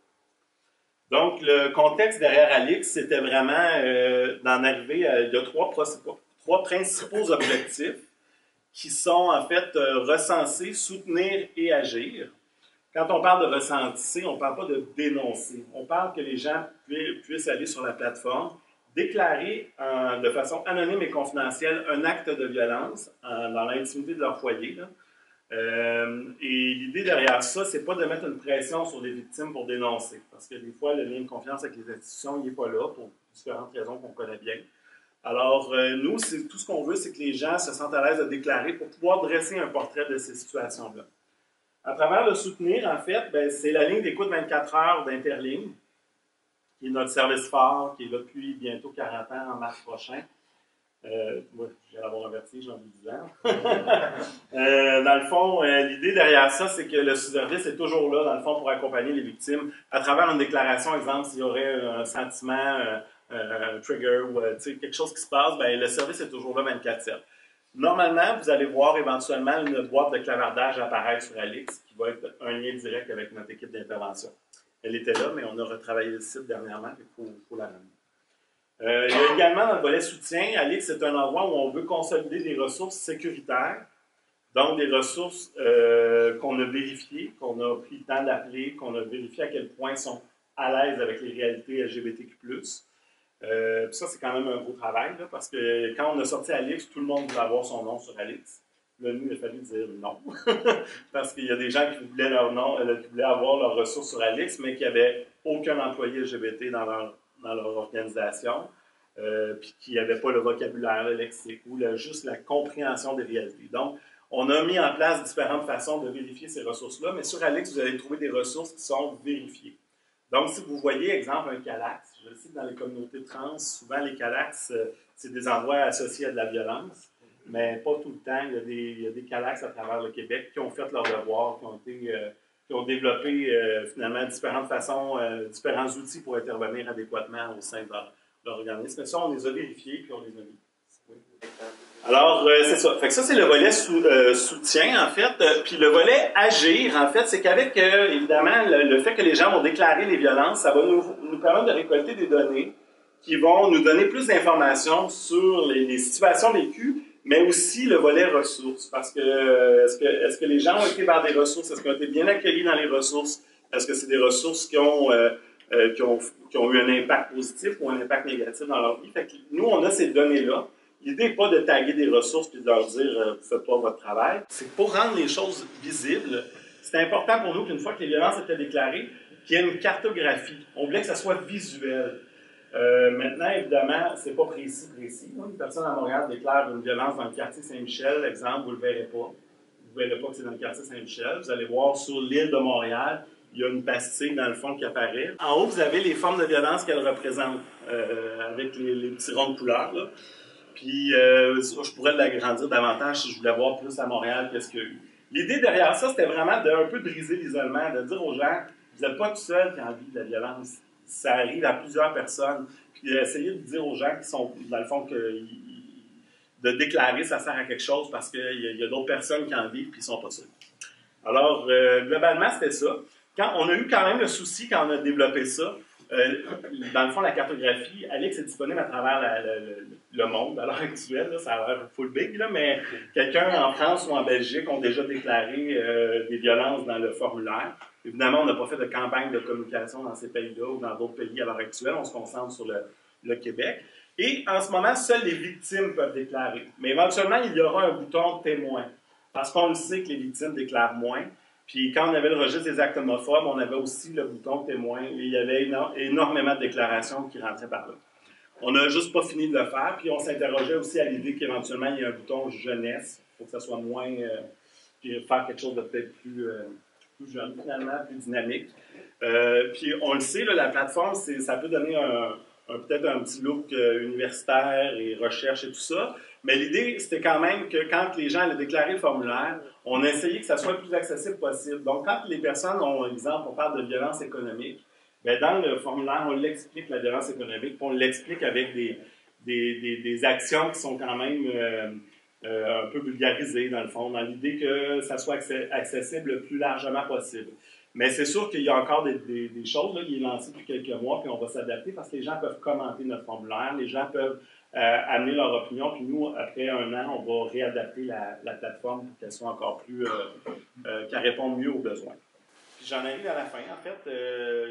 Donc, le contexte derrière Alix, c'était vraiment d'en arriver il y a trois principaux objectifs qui sont en fait recenser, soutenir et agir. Quand on parle de recenser, on ne parle pas de dénoncer. On parle que les gens puissent aller sur la plateforme, déclarer de façon anonyme et confidentielle un acte de violence dans l'intimité de leur foyer. Là. Et l'idée derrière ça, c'est pas de mettre une pression sur les victimes pour dénoncer. Parce que des fois, le lien de confiance avec les institutions, il n'est pas là pour différentes raisons qu'on connaît bien. Alors, nous, tout ce qu'on veut, c'est que les gens se sentent à l'aise de déclarer pour pouvoir dresser un portrait de ces situations-là. À travers le soutenir, en fait, c'est la ligne d'écoute 24 heures d'Interlink, qui est notre service phare, qui est là depuis bientôt 40 ans, en mars prochain. Moi, je vais avoir un vertige en 10 ans. Dans le fond, l'idée derrière ça, c'est que le service est toujours là, dans le fond, pour accompagner les victimes à travers une déclaration, exemple, s'il y aurait un sentiment un trigger ou quelque chose qui se passe, ben, le service est toujours là 24/7. Normalement, vous allez voir éventuellement une boîte de clavardage apparaître sur Alix qui va être un lien direct avec notre équipe d'intervention. Elle était là, mais on a retravaillé le site dernièrement, il faut la ramener. Il y a également dans le volet soutien, Alix, c'est un endroit où on veut consolider des ressources sécuritaires, donc des ressources qu'on a vérifiées, qu'on a pris le temps d'appeler, qu'on a vérifié à quel point sont à l'aise avec les réalités LGBTQ+. Puis ça, c'est quand même un gros travail, là, parce que quand on a sorti Alix, tout le monde voulait avoir son nom sur Alix. Là, nous, il a fallu dire non. Parce qu'il y a des gens qui voulaient leur nom, qui voulaient avoir leurs ressources sur Alix, mais qui n'avaient aucun employé LGBT dans leur organisation, puis qui n'avaient pas le vocabulaire, le lexique, ou juste la compréhension des réalités. Donc, on a mis en place différentes façons de vérifier ces ressources-là, mais sur Alix, vous allez trouver des ressources qui sont vérifiées. Donc, si vous voyez, exemple, un calax, je sais que dans les communautés trans, souvent les calax, c'est des endroits associés à de la violence, mais pas tout le temps. Il y a des calax à travers le Québec qui ont fait leur devoir, qui ont développé finalement différentes façons, différents outils pour intervenir adéquatement au sein de leur organisme. Mais ça, on les a vérifiés puis on les a mis. Alors, c'est ça. Fait que ça, c'est le volet soutien, en fait. Puis le volet agir, en fait, c'est qu'avec, évidemment, le fait que les gens vont déclarer les violences, ça va nous permettre de récolter des données qui vont nous donner plus d'informations sur les situations vécues, mais aussi le volet ressources. Parce que, est-ce que les gens ont été vers des ressources? Est-ce qu'ils ont été bien accueillis dans les ressources? Est-ce que c'est des ressources qui ont eu un impact positif ou un impact négatif dans leur vie? Fait que nous, on a ces données-là. L'idée n'est pas de taguer des ressources et de leur dire « vous ne faites pas votre travail ». C'est pour rendre les choses visibles. C'est important pour nous qu'une fois que les violences étaient déclarées, qu'il y ait une cartographie. On voulait que ça soit visuel. Maintenant, évidemment, c'est pas précis. Une personne à Montréal déclare une violence dans le quartier Saint-Michel, exemple, vous ne le verrez pas. Vous ne verrez pas que c'est dans le quartier Saint-Michel. Vous allez voir sur l'île de Montréal, il y a une pastille dans le fond qui apparaît. En haut, vous avez les formes de violence qu'elle représente, avec les petits ronds de couleur, là. Puis, je pourrais l'agrandir davantage si je voulais voir plus à Montréal qu'est-ce qu'il y a eu. L'idée derrière ça, c'était vraiment d'un peu briser l'isolement, de dire aux gens, vous n'êtes pas tout seul qui en vit de la violence. Ça arrive à plusieurs personnes. Puis, essayer de dire aux gens qui sont, dans le fond, de déclarer ça sert à quelque chose parce qu'il y a d'autres personnes qui en vivent puis ils ne sont pas seuls. Alors, globalement, c'était ça. On a eu quand même le souci quand on a développé ça. Dans le fond, la cartographie, Alix est disponible à travers le monde à l'heure actuelle. Là, ça a l'air full big, là, mais quelqu'un en France ou en Belgique ont déjà déclaré des violences dans le formulaire. Évidemment, on n'a pas fait de campagne de communication dans ces pays-là ou dans d'autres pays à l'heure actuelle. On se concentre sur le Québec. Et en ce moment, seules les victimes peuvent déclarer. Mais éventuellement, il y aura un bouton témoin. Parce qu'on le sait que les victimes déclarent moins. Puis quand on avait le registre des actes homophobes, on avait aussi le bouton témoin. Et il y avait énormément de déclarations qui rentraient par là. On n'a juste pas fini de le faire. Puis on s'interrogeait aussi à l'idée qu'éventuellement, il y a un bouton jeunesse pour que ça soit moins... puis faire quelque chose de peut-être plus jeune, finalement, plus dynamique. Puis on le sait, là, la plateforme, ça peut donner peut-être un petit look universitaire et recherche et tout ça. Mais l'idée, c'était quand même que quand les gens allaient déclarer le formulaire, on a essayé que ça soit le plus accessible possible. Donc, quand les personnes ont, exemple, on parle de violence économique, bien, dans le formulaire, on l'explique, la violence économique, puis on l'explique avec des actions qui sont quand même un peu vulgarisées, dans le fond, dans l'idée que ça soit accessible le plus largement possible. Mais c'est sûr qu'il y a encore des choses, là, qui est lancé depuis quelques mois, puis on va s'adapter parce que les gens peuvent commenter notre formulaire, les gens peuvent amener leur opinion, puis nous, après un an, on va réadapter la plateforme pour qu'elle soit encore plus... qu'elle réponde mieux aux besoins. Puis j'en arrive à la fin. En fait,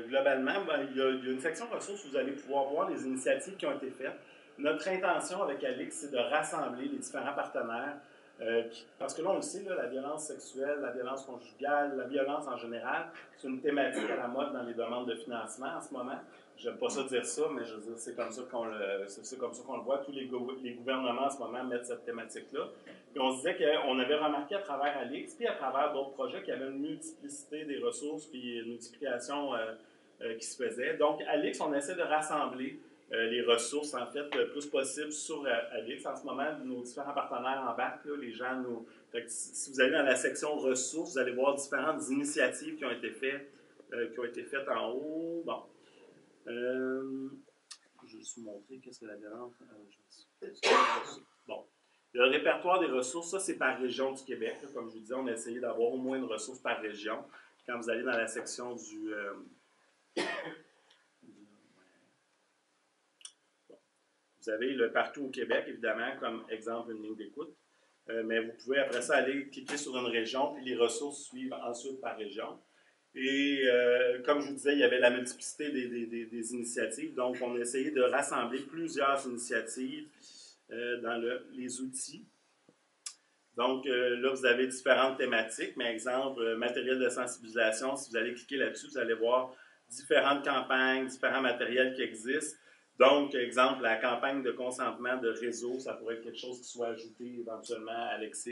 globalement, il y a une section ressources où vous allez pouvoir voir les initiatives qui ont été faites. Notre intention avec Alix, c'est de rassembler les différents partenaires. Parce que là, on le sait, là, la violence sexuelle, la violence conjugale, la violence en général, c'est une thématique à la mode dans les demandes de financement en ce moment. J'aime pas ça dire ça, mais je veux dire, c'est comme ça qu'on le voit. Tous les gouvernements en ce moment mettent cette thématique-là. Puis on se disait qu'on avait remarqué à travers Alix, puis à travers d'autres projets, qu'il y avait une multiplicité des ressources, puis une multiplication qui se faisait. Donc, Alix, on essaie de rassembler les ressources, en fait, le plus possible sur Alix. En ce moment, nos différents partenaires embarquent, là, les gens nous... Fait que si vous allez dans la section ressources, vous allez voir différentes initiatives qui ont été faites en haut. Bon. Je juste vous montrer qu'est-ce que la violence... Bon. Le répertoire des ressources, ça, c'est par région du Québec. Là. Comme je vous disais, on a essayé d'avoir au moins une ressource par région. Quand vous allez dans la section du... Vous avez le partout au Québec, évidemment, comme exemple, une ligne d'écoute. Mais vous pouvez après ça aller cliquer sur une région, puis les ressources suivent ensuite par région. Et comme je vous disais, il y avait la multiplicité des initiatives. Donc, on a essayé de rassembler plusieurs initiatives dans les outils. Donc, là, vous avez différentes thématiques. Mais exemple, matériel de sensibilisation, si vous allez cliquer là-dessus, vous allez voir différentes campagnes, différents matériels qui existent. Donc, exemple, la campagne de consentement de réseau, ça pourrait être quelque chose qui soit ajouté éventuellement à Lex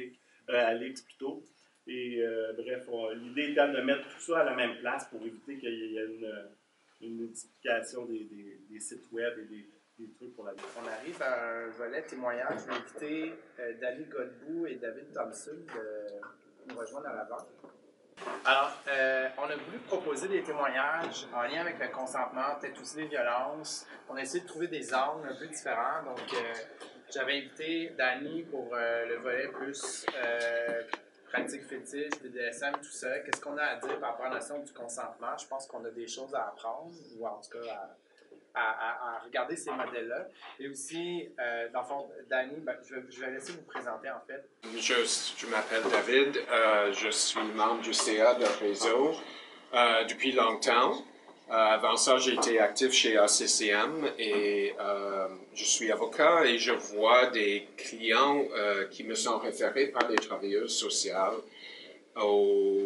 plutôt. Et bref, l'idée étant de mettre tout ça à la même place pour éviter qu'il y ait une multiplication des sites web et des trucs pour la vie. On arrive à un volet témoignage. Je vais inviter Dani Godbout et David Thompson de nous rejoindre à l'avant. Alors, on a voulu proposer des témoignages en lien avec le consentement, peut-être aussi les violences. On a essayé de trouver des angles un peu différents. Donc, j'avais invité Dani pour le volet plus pratique fétiche, BDSM, tout ça. Qu'est-ce qu'on a à dire par rapport à la notion du consentement? Je pense qu'on a des choses à apprendre, ou en tout cas à regarder ces modèles-là. Et aussi, dans le fond, Dani, je vais laisser vous présenter en fait. Je m'appelle David, je suis membre du CA de réseau depuis longtemps. Avant ça, j'ai été actif chez ACCM et je suis avocat et je vois des clients qui me sont référés par les travailleuses sociales au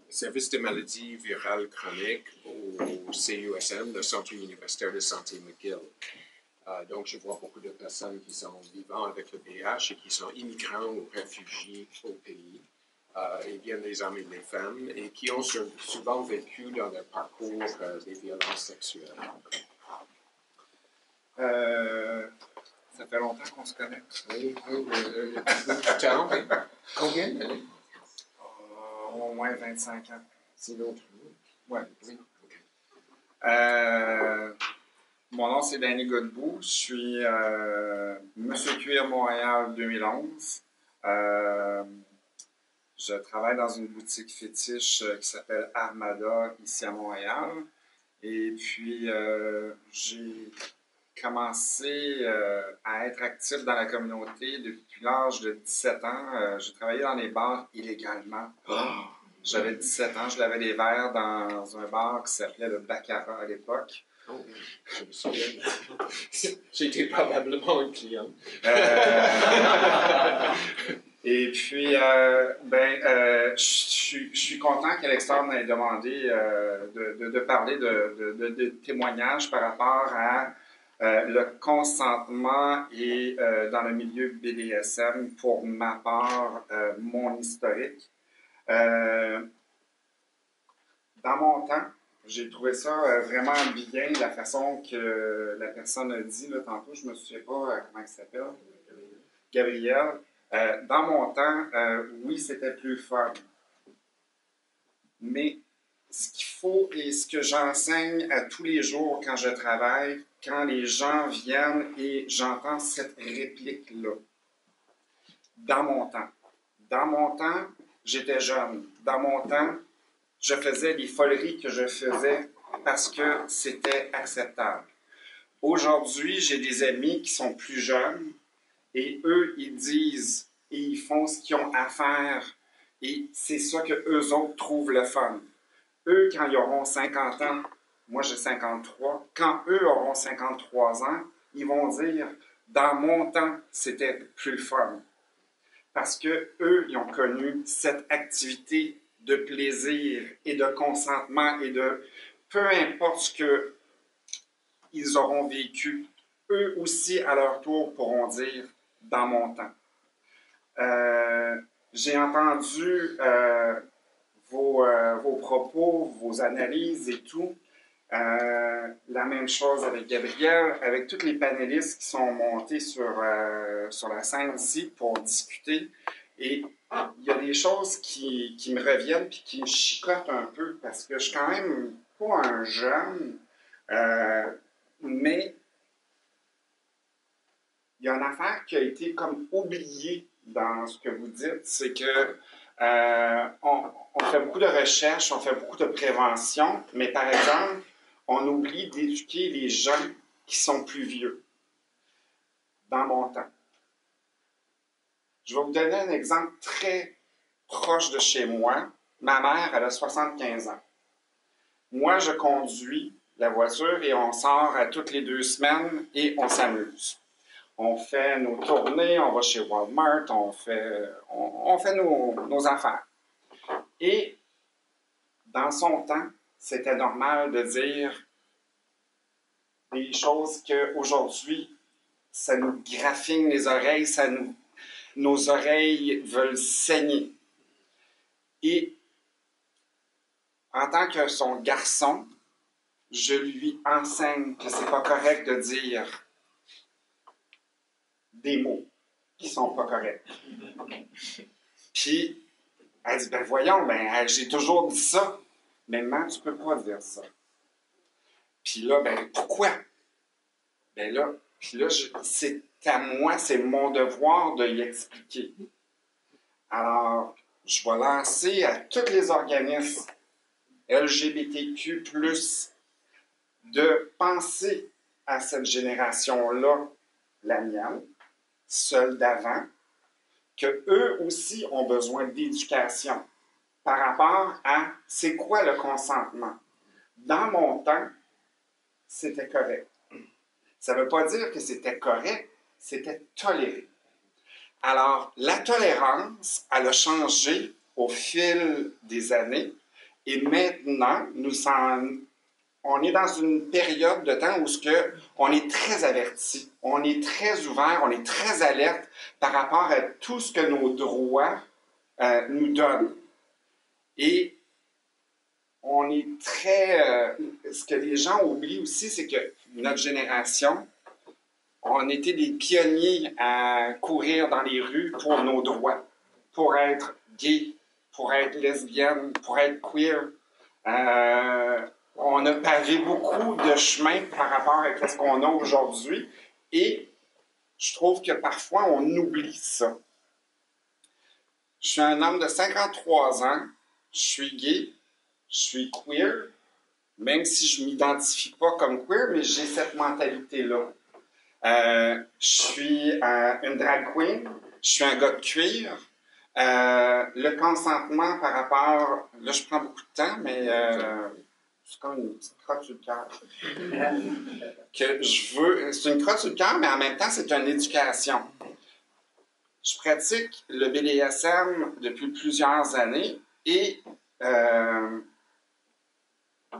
service de maladies virales chroniques au CUSM, le Centre universitaire de santé McGill. Donc, je vois beaucoup de personnes qui sont vivant avec le VIH et qui sont immigrants ou réfugiés au pays. Et bien des hommes et des femmes, et qui ont souvent vécu dans leur parcours des violences sexuelles. Ça fait longtemps qu'on se connaît. Oui, du temps, oui. Combien d'années? Au moins 25 ans. C'est l'autre. Ouais. Oui. Okay. Mon nom, c'est Dani Godbout. Je suis Monsieur Cuir Montréal 2011. Je travaille dans une boutique fétiche qui s'appelle Armada, ici à Montréal. Et puis, j'ai commencé à être actif dans la communauté depuis l'âge de 17 ans. J'ai travaillé dans les bars illégalement. J'avais 17 ans, je lavais des verres dans un bar qui s'appelait le Baccarat à l'époque. Oh, je me souviens. J'étais probablement un client. Et puis, je suis content qu'Alexandre m'ait demandé de parler de témoignages par rapport à le consentement et dans le milieu BDSM, pour ma part, mon historique. Dans mon temps, j'ai trouvé ça vraiment bien, la façon que la personne a dit là, tantôt, je ne me souviens pas comment il s'appelle, Gabriel. Dans mon temps, oui, c'était plus fun. Mais ce qu'il faut et ce que j'enseigne à tous les jours quand je travaille, quand les gens viennent et j'entends cette réplique-là. Dans mon temps, j'étais jeune. Dans mon temps, je faisais les foleries que je faisais parce que c'était acceptable. Aujourd'hui, j'ai des amis qui sont plus jeunes et eux, ils disent et ils font ce qu'ils ont à faire et c'est ça que eux autres trouvent le fun. Eux, quand ils auront 50 ans, moi j'ai 53, quand eux auront 53 ans, ils vont dire « Dans mon temps, c'était plus fun ». Parce que eux, ils ont connu cette activité de plaisir et de consentement et de peu importe ce qu'ils auront vécu, eux aussi, à leur tour, pourront dire « dans mon temps ». J'ai entendu vos propos, vos analyses et tout. La même chose avec Gabriel, avec tous les panélistes qui sont montés sur la scène ici pour discuter. Et il y a des choses qui me reviennent et qui me chicotent un peu parce que je suis quand même pas un jeune. Mais il y a une affaire qui a été comme oubliée dans ce que vous dites, c'est que on fait beaucoup de recherches, on fait beaucoup de prévention, mais par exemple, on oublie d'éduquer les gens qui sont plus vieux. Dans mon temps. Je vais vous donner un exemple très proche de chez moi. Ma mère, elle a 75 ans. Moi, je conduis la voiture et on sort à toutes les 2 semaines et on s'amuse. On fait nos tournées, on va chez Walmart, on fait nos affaires. Et dans son temps, c'était normal de dire des choses qu'aujourd'hui, ça nous graffine les oreilles, nos oreilles veulent saigner. Et en tant que son garçon, je lui enseigne que c'est pas correct de dire des mots qui sont pas corrects. Puis, elle dit, ben voyons, j'ai toujours dit ça. Mais maman, tu peux pas dire ça. Puis là, pourquoi? Ben là, c'est à moi, c'est mon devoir de y expliquer. Alors, je vais lancer à tous les organismes LGBTQ+, de penser à cette génération-là, la mienne, celle d'avant, qu'eux aussi ont besoin d'éducation par rapport à c'est quoi le consentement. Dans mon temps, c'était correct. Ça ne veut pas dire que c'était correct, c'était toléré. Alors, la tolérance, elle a changé au fil des années et maintenant, on est dans une période de temps où on est très averti, on est très ouvert, on est très alerte par rapport à tout ce que nos droits nous donnent. Et on est très... ce que les gens oublient aussi, c'est que notre génération, on était des pionniers à courir dans les rues pour nos droits, pour être gay, pour être lesbienne, pour être queer. On a pavé beaucoup de chemins par rapport à ce qu'on a aujourd'hui et je trouve que parfois on oublie ça. Je suis un homme de 53 ans, je suis gay, je suis queer, même si je ne m'identifie pas comme queer, mais j'ai cette mentalité-là. Je suis une drag queen, je suis un gars de cuir. Le consentement par rapport... Là, je prends beaucoup de temps, mais c'est comme une petite crotte sur le cœur. C'est une crotte sur le cœur, mais en même temps, c'est une éducation. Je pratique le BDSM depuis plusieurs années et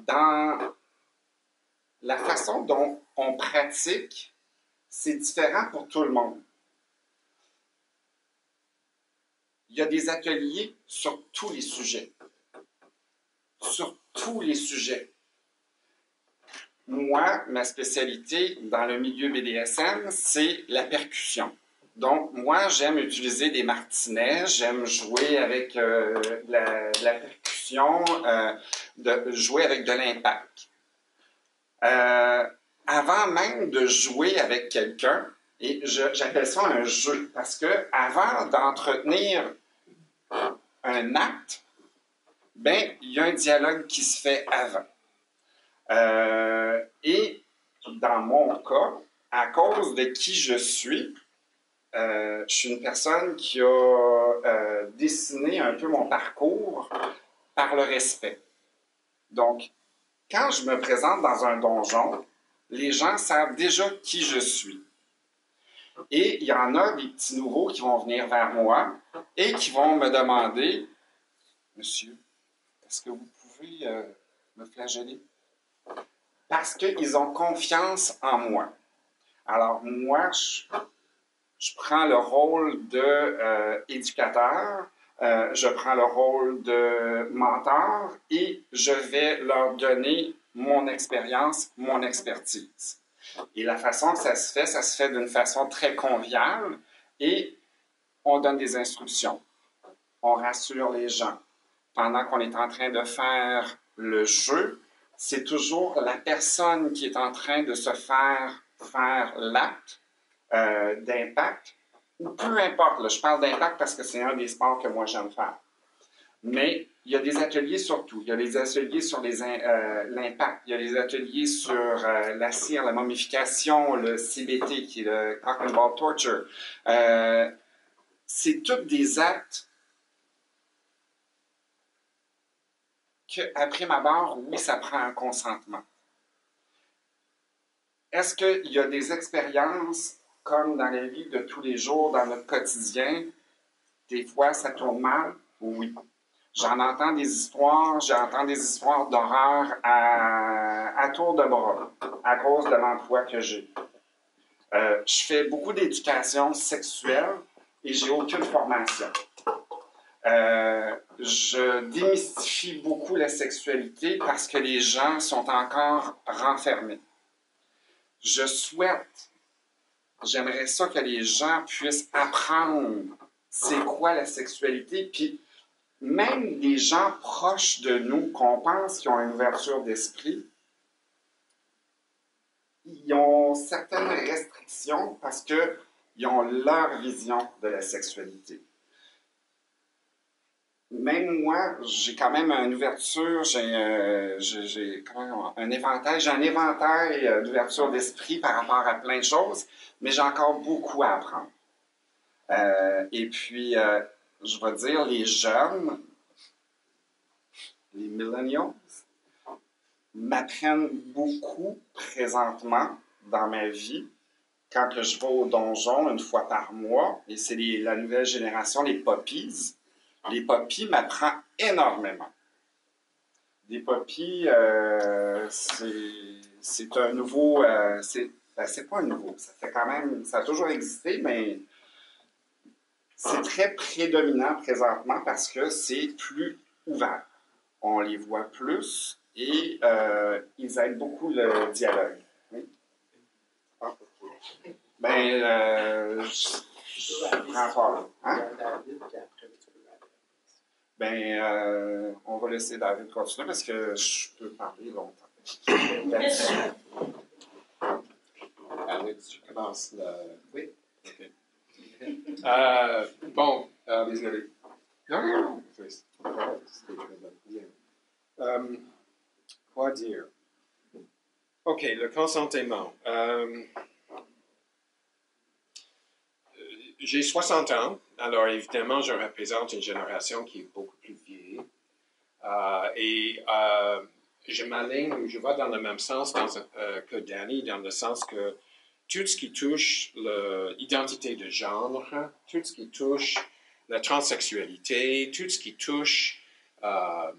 dans la façon dont on pratique, c'est différent pour tout le monde. Il y a des ateliers sur tous les sujets. Sur tous les sujets. Moi, ma spécialité dans le milieu BDSM, c'est la percussion. Donc, moi, j'aime utiliser des martinets, j'aime jouer avec la percussion, jouer avec de l'impact. Avant même de jouer avec quelqu'un, et j'appelle ça un jeu, parce que avant d'entretenir un acte, il y a un dialogue qui se fait avant. Et dans mon cas, à cause de qui je suis une personne qui a dessiné un peu mon parcours par le respect. Donc, quand je me présente dans un donjon, les gens savent déjà qui je suis. Et il y en a des petits nouveaux qui vont venir vers moi et qui vont me demander « Monsieur, est-ce que vous pouvez me flageller? » Parce qu'ils ont confiance en moi. Alors moi, je prends le rôle d'éducateur, je prends le rôle de mentor et je vais leur donner mon expérience, mon expertise. Et la façon que ça se fait d'une façon très conviviale et on donne des instructions. On rassure les gens. Pendant qu'on est en train de faire le jeu, c'est toujours la personne qui est en train de se faire l'acte d'impact, ou peu importe, là, je parle d'impact parce que c'est un des sports que moi j'aime faire. Mais il y a des ateliers sur tout. Il y a des ateliers sur l'impact. Il y a des ateliers sur la cire, la momification, le CBT, qui est le cock and ball torture. C'est tous des actes qu'après ma barre, oui, ça prend un consentement. Est-ce qu'il y a des expériences, comme dans la vie de tous les jours, dans notre quotidien, des fois ça tourne mal? Oui. J'entends des histoires d'horreur à tour de bras, à cause de l'emploi que j'ai. Je fais beaucoup d'éducation sexuelle et j'ai aucune formation. Je démystifie beaucoup la sexualité parce que les gens sont encore renfermés. J'aimerais ça que les gens puissent apprendre c'est quoi la sexualité, puis même des gens proches de nous qu'on pense qu'ils ont une ouverture d'esprit, ils ont certaines restrictions parce qu'ils ont leur vision de la sexualité. Même moi, j'ai quand même une ouverture, j'ai un éventail d'ouverture d'esprit par rapport à plein de choses, mais j'ai encore beaucoup à apprendre. Et puis, je vais dire, les jeunes, les millennials, m'apprennent beaucoup présentement dans ma vie quand que je vais au donjon une fois par mois, et c'est la nouvelle génération, les poppies. Les poppies m'apprennent énormément. Les poppies, c'est un nouveau... c'est pas un nouveau, ça fait quand même... Ça a toujours existé, mais c'est très prédominant présentement parce que c'est plus ouvert. On les voit plus et ils aident beaucoup le dialogue. Oui? Ah. Je prends fort. Hein? On va laisser David continuer parce que je peux parler longtemps. Alex, tu commences là. Oui? OK. Désolé. Non. Quoi dire? OK, le consentement. J'ai 60 ans, alors évidemment, je représente une génération qui est beaucoup plus vieille. Je m'aligne, je vais dans le même sens que Danny, dans le sens que tout ce qui touche l'identité de genre, tout ce qui touche la transsexualité, tout ce qui touche la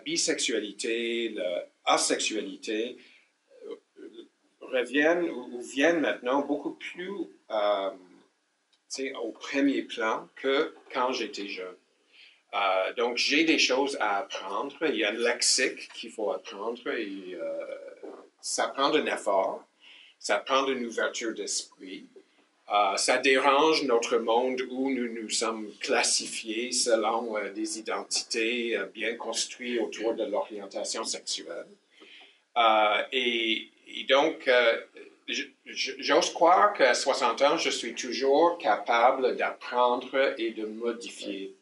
bisexualité, l'asexualité, viennent maintenant beaucoup plus au premier plan que quand j'étais jeune. Donc, j'ai des choses à apprendre. Il y a un lexique qu'il faut apprendre et ça prend un effort, ça prend une ouverture d'esprit. Ça dérange notre monde où nous nous sommes classifiés selon des identités bien construites autour de l'orientation sexuelle. Et donc, j'ose croire qu'à 60 ans, je suis toujours capable d'apprendre et de modifier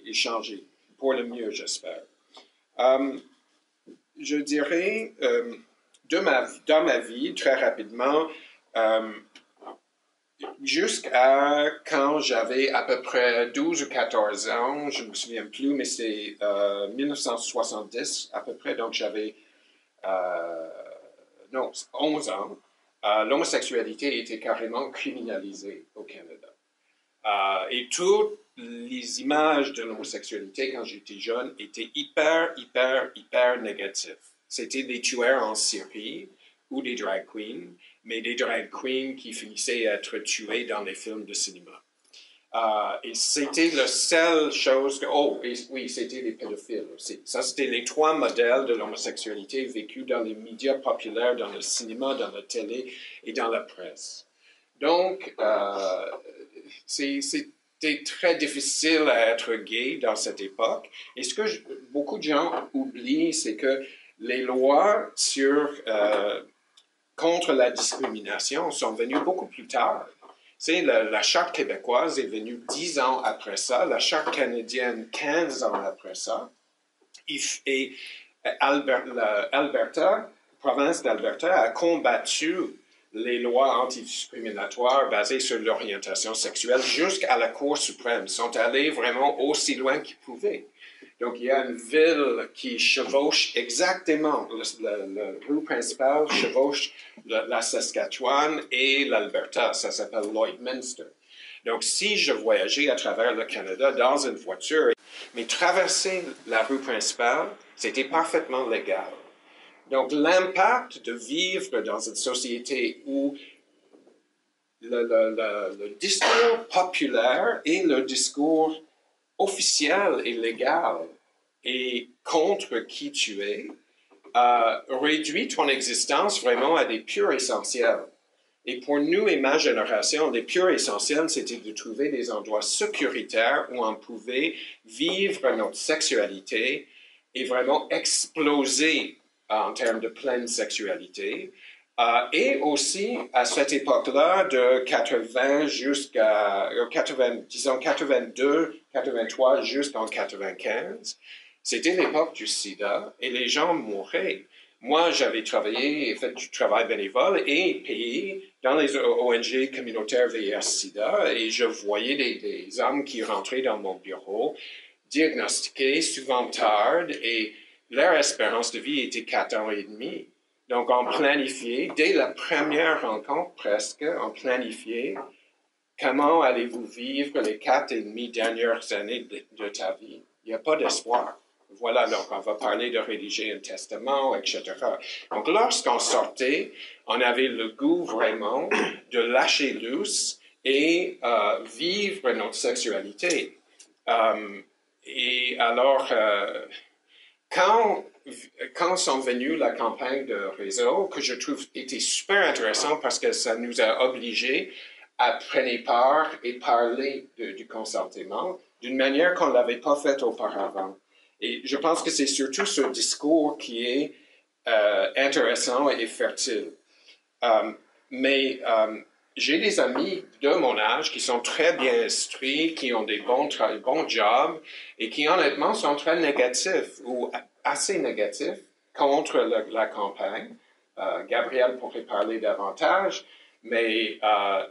et changer pour le mieux, j'espère. Je dirais, dans ma vie, très rapidement, jusqu'à quand j'avais à peu près 12 ou 14 ans, je ne me souviens plus, mais c'est 1970 à peu près, donc j'avais 11 ans, l'homosexualité était carrément criminalisée au Canada. Et toutes les images de l'homosexualité quand j'étais jeune étaient hyper négatives. C'était des tueurs en série ou des drag queens, mais des drag queens qui finissaient à être tuées dans les films de cinéma. Et c'était la seule chose que... oui, c'était les pédophiles aussi. Ça, c'était les 3 modèles de l'homosexualité vécus dans les médias populaires, dans le cinéma, dans la télé et dans la presse. Donc, c'était c'était très difficile à être gay dans cette époque. Et ce que beaucoup de gens oublient, c'est que les lois contre la discrimination sont venues beaucoup plus tard. La Charte québécoise est venue 10 ans après ça, la Charte canadienne 15 ans après ça. Et Alberta, province d'Alberta, a combattu les lois antidiscriminatoires basées sur l'orientation sexuelle jusqu'à la Cour suprême. Ils sont allés vraiment aussi loin qu'ils pouvaient. Donc, il y a une ville qui chevauche exactement, la rue principale chevauche la Saskatchewan et l'Alberta. Ça s'appelle Lloydminster. Donc, si je voyageais à travers le Canada dans une voiture, mais traverser la rue principale, c'était parfaitement légal. Donc, l'impact de vivre dans une société où le discours populaire et le discours officiel et légal et contre qui tu es réduit ton existence vraiment à des purs essentiels. Et pour nous et ma génération, les purs essentiels, c'était de trouver des endroits sécuritaires où on pouvait vivre notre sexualité et vraiment exploser en termes de pleine sexualité. Et aussi, à cette époque-là, de 80 jusqu'à, disons 82, 83 jusqu'en 95, c'était l'époque du sida et les gens mouraient. Moi, j'avais travaillé et fait du travail bénévole et payé dans les ONG communautaires VIH-Sida et je voyais des hommes qui rentraient dans mon bureau, diagnostiqués souvent tard et leur espérance de vie était 4 ans et demi. Donc, on planifiait, dès la première rencontre presque, on planifiait comment allez-vous vivre les 4,5 dernières années de ta vie. Il n'y a pas d'espoir. Voilà, donc on va parler de rédiger un testament, etc. Donc, lorsqu'on sortait, on avait le goût vraiment de lâcher loose et vivre notre sexualité. Et alors, quand sont venues la campagne de réseau, que je trouve était super intéressant parce que ça nous a obligés à prendre part et parler du consentement d'une manière qu'on ne l'avait pas fait auparavant. Et je pense que c'est surtout ce discours qui est intéressant et fertile. Mais j'ai des amis de mon âge qui sont très bien instruits, qui ont des bons jobs et qui honnêtement sont très négatifs ou assez négatifs contre la campagne. Gabriel pourrait parler davantage, mais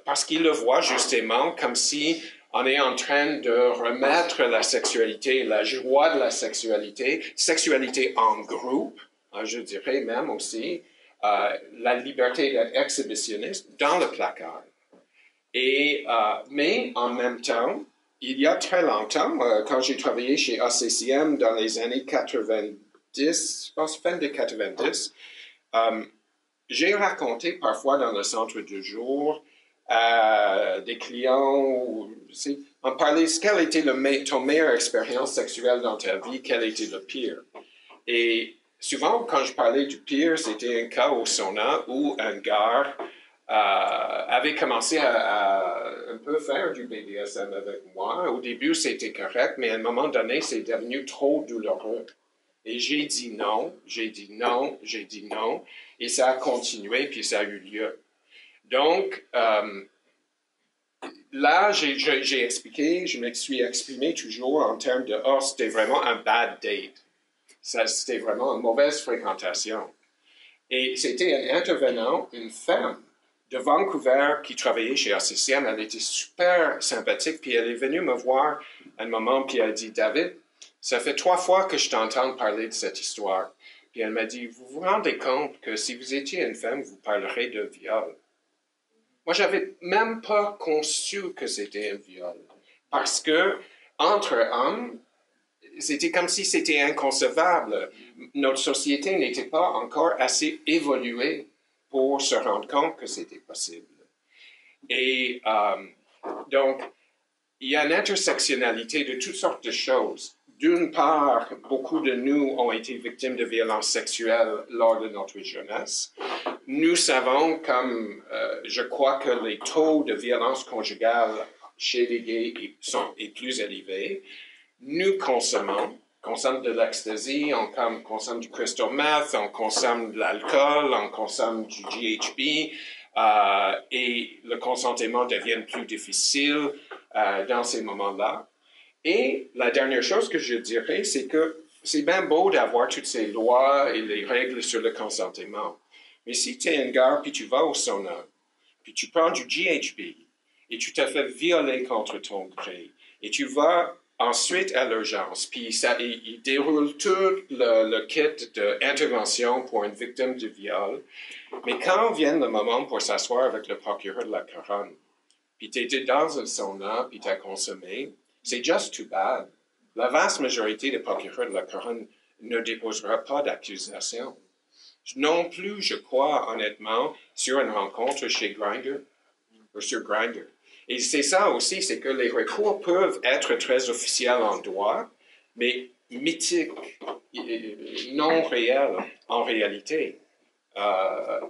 parce qu'il le voit justement comme si on est en train de remettre la sexualité, la joie de la sexualité en groupe, je dirais même aussi, la liberté d'être exhibitionniste dans le placard. Mais en même temps, il y a très longtemps, quand j'ai travaillé chez ACCM dans les années 90, je pense fin des 90, j'ai raconté parfois dans le centre de jour à des clients, on parlait quelle était ton meilleure expérience sexuelle dans ta vie, quel était le pire. Et souvent, quand je parlais du pire, c'était un cas au sauna où un gars avait commencé à un peu faire du BDSM avec moi. Au début, c'était correct, mais à un moment donné, c'est devenu trop douloureux. Et j'ai dit non, et ça a continué, puis ça a eu lieu. Donc, là, j'ai expliqué, je me suis exprimé toujours en termes de « oh, c'était vraiment un bad date ». C'était vraiment une mauvaise fréquentation. Et c'était un intervenant, une femme de Vancouver qui travaillait chez ACCM. Elle était super sympathique, puis elle est venue me voir à un moment, puis elle a dit « David, ça fait 3 fois que je t'entends parler de cette histoire. » Puis elle m'a dit « Vous vous rendez compte que si vous étiez une femme, vous parlerez de viol. » Moi, j'avais même pas conçu que c'était un viol. Parce que, entre hommes, c'était comme si c'était inconcevable. Notre société n'était pas encore assez évoluée pour se rendre compte que c'était possible. Et donc, il y a une intersectionnalité de toutes sortes de choses. D'une part, beaucoup de nous ont été victimes de violences sexuelles lors de notre jeunesse. Nous savons, comme je crois que les taux de violence conjugale chez les gays est plus élevé. Nous consomme de l'ecstasy, on consomme du crystal meth, on consomme de l'alcool, on consomme du GHB, et le consentement devient plus difficile dans ces moments-là. Et la dernière chose que je dirais, c'est que c'est bien beau d'avoir toutes ces lois et les règles sur le consentement. Mais si tu es un gars, puis tu vas au sauna, puis tu prends du GHB, et tu te fais violer contre ton gré, et tu vas ensuite à l'urgence, puis il déroule tout le kit d'intervention pour une victime de viol, mais quand vient le moment pour s'asseoir avec le procureur de la couronne, puis tu étais dans un sauna, puis tu as consommé, c'est just too bad. La vaste majorité des procureurs de la couronne ne déposera pas d'accusation. Non plus, je crois, honnêtement, sur une rencontre chez Grindr, ou sur Grindr. Et c'est ça aussi, c'est que les recours peuvent être très officiels en droit, mais mythiques, non réels en réalité.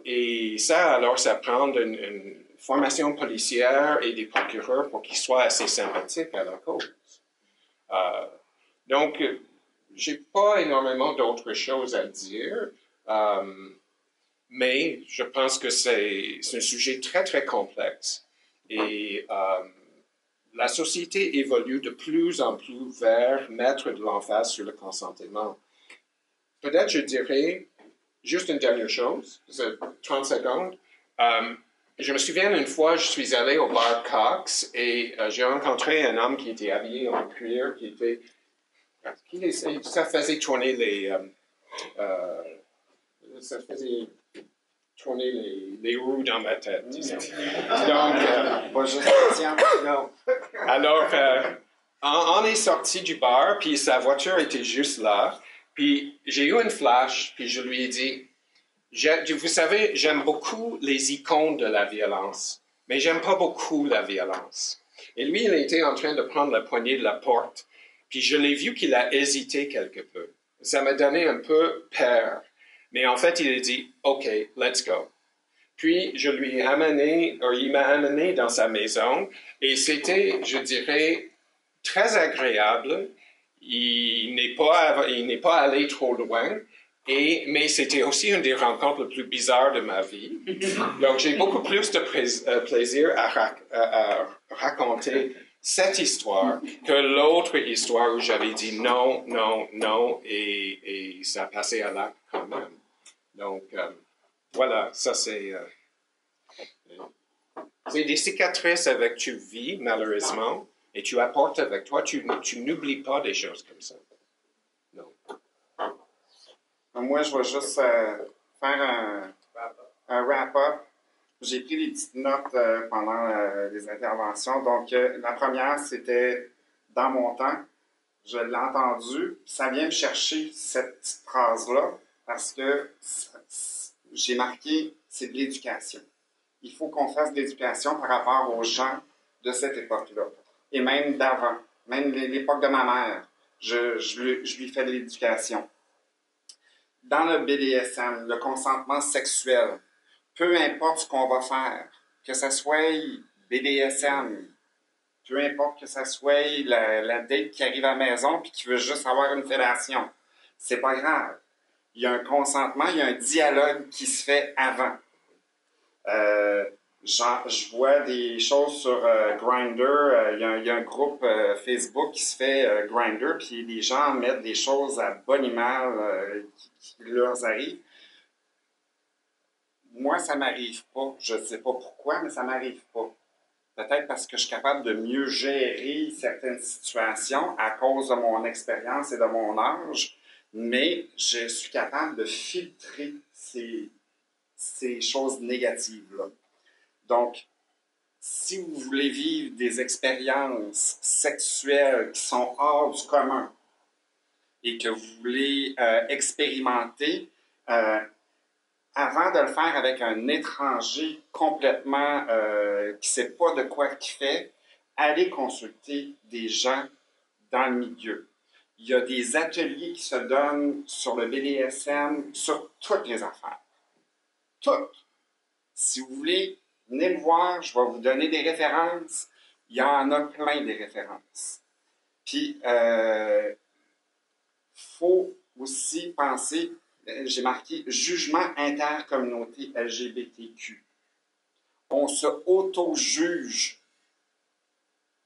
Et ça, alors, ça prend une formation policière et des procureurs pour qu'ils soient assez sympathiques à la cause. Donc, j'ai pas énormément d'autres choses à dire, mais je pense que c'est un sujet très, très complexe. Et la société évolue de plus en plus vers mettre de l'emphase sur le consentement. Peut-être je dirais juste une dernière chose, 30 secondes. Je me souviens une fois, je suis allé au bar Cox et j'ai rencontré un homme qui était habillé en cuir, ça faisait tourner les roues dans ma tête, disons. Donc, non. Alors, on est sorti du bar, puis sa voiture était juste là, puis j'ai eu une flash, puis je lui ai dit, vous savez, j'aime beaucoup les icônes de la violence, mais j'aime pas beaucoup la violence. Et lui, il était en train de prendre la poignée de la porte, puis je l'ai vu qu'il a hésité quelque peu. Ça m'a donné un peu peur. Mais en fait, il a dit, OK, let's go. Puis, je lui ai il m'a amené dans sa maison, et c'était, je dirais, très agréable. Il n'est pas allé trop loin, mais c'était aussi une des rencontres les plus bizarres de ma vie. Donc, j'ai beaucoup plus de plaisir à raconter cette histoire que l'autre histoire où j'avais dit non, non, non, et ça passait à l'acte quand même. Donc, voilà, ça c'est des cicatrices avec tu vis, malheureusement, et tu apportes avec toi, tu n'oublies pas des choses comme ça. Non. Moi, je vais juste faire un wrap-up. J'ai pris des petites notes pendant les interventions. Donc, la première, c'était dans mon temps. Je l'ai entendu. Ça vient me chercher cette petite phrase-là parce que j'ai marqué, c'est de l'éducation. Il faut qu'on fasse de l'éducation par rapport aux gens de cette époque-là. Et même d'avant, même l'époque de ma mère, je lui fais de l'éducation. Dans le BDSM, le consentement sexuel, peu importe ce qu'on va faire, que ce soit BDSM, peu importe que ce soit la date qui arrive à la maison puis qui veut juste avoir une fellation, c'est pas grave. Il y a un consentement, il y a un dialogue qui se fait avant. Je vois des choses sur Grindr. Il y a un groupe Facebook qui se fait Grindr, puis les gens mettent des choses à bon et mal qui leur arrivent. Moi, ça m'arrive pas. Je ne sais pas pourquoi, mais ça m'arrive pas. Peut-être parce que je suis capable de mieux gérer certaines situations à cause de mon expérience et de mon âge, mais je suis capable de filtrer ces choses négatives-là. Donc, si vous voulez vivre des expériences sexuelles qui sont hors du commun et que vous voulez expérimenter, avant de le faire avec un étranger complètement qui ne sait pas de quoi il fait, allez consulter des gens dans le milieu. Il y a des ateliers qui se donnent sur le BDSM, sur toutes les affaires. Toutes. Si vous voulez, venez me voir, je vais vous donner des références. Il y en a plein des références. Puis, faut aussi penser, j'ai marqué jugement intercommunauté LGBTQ. On se auto-juge.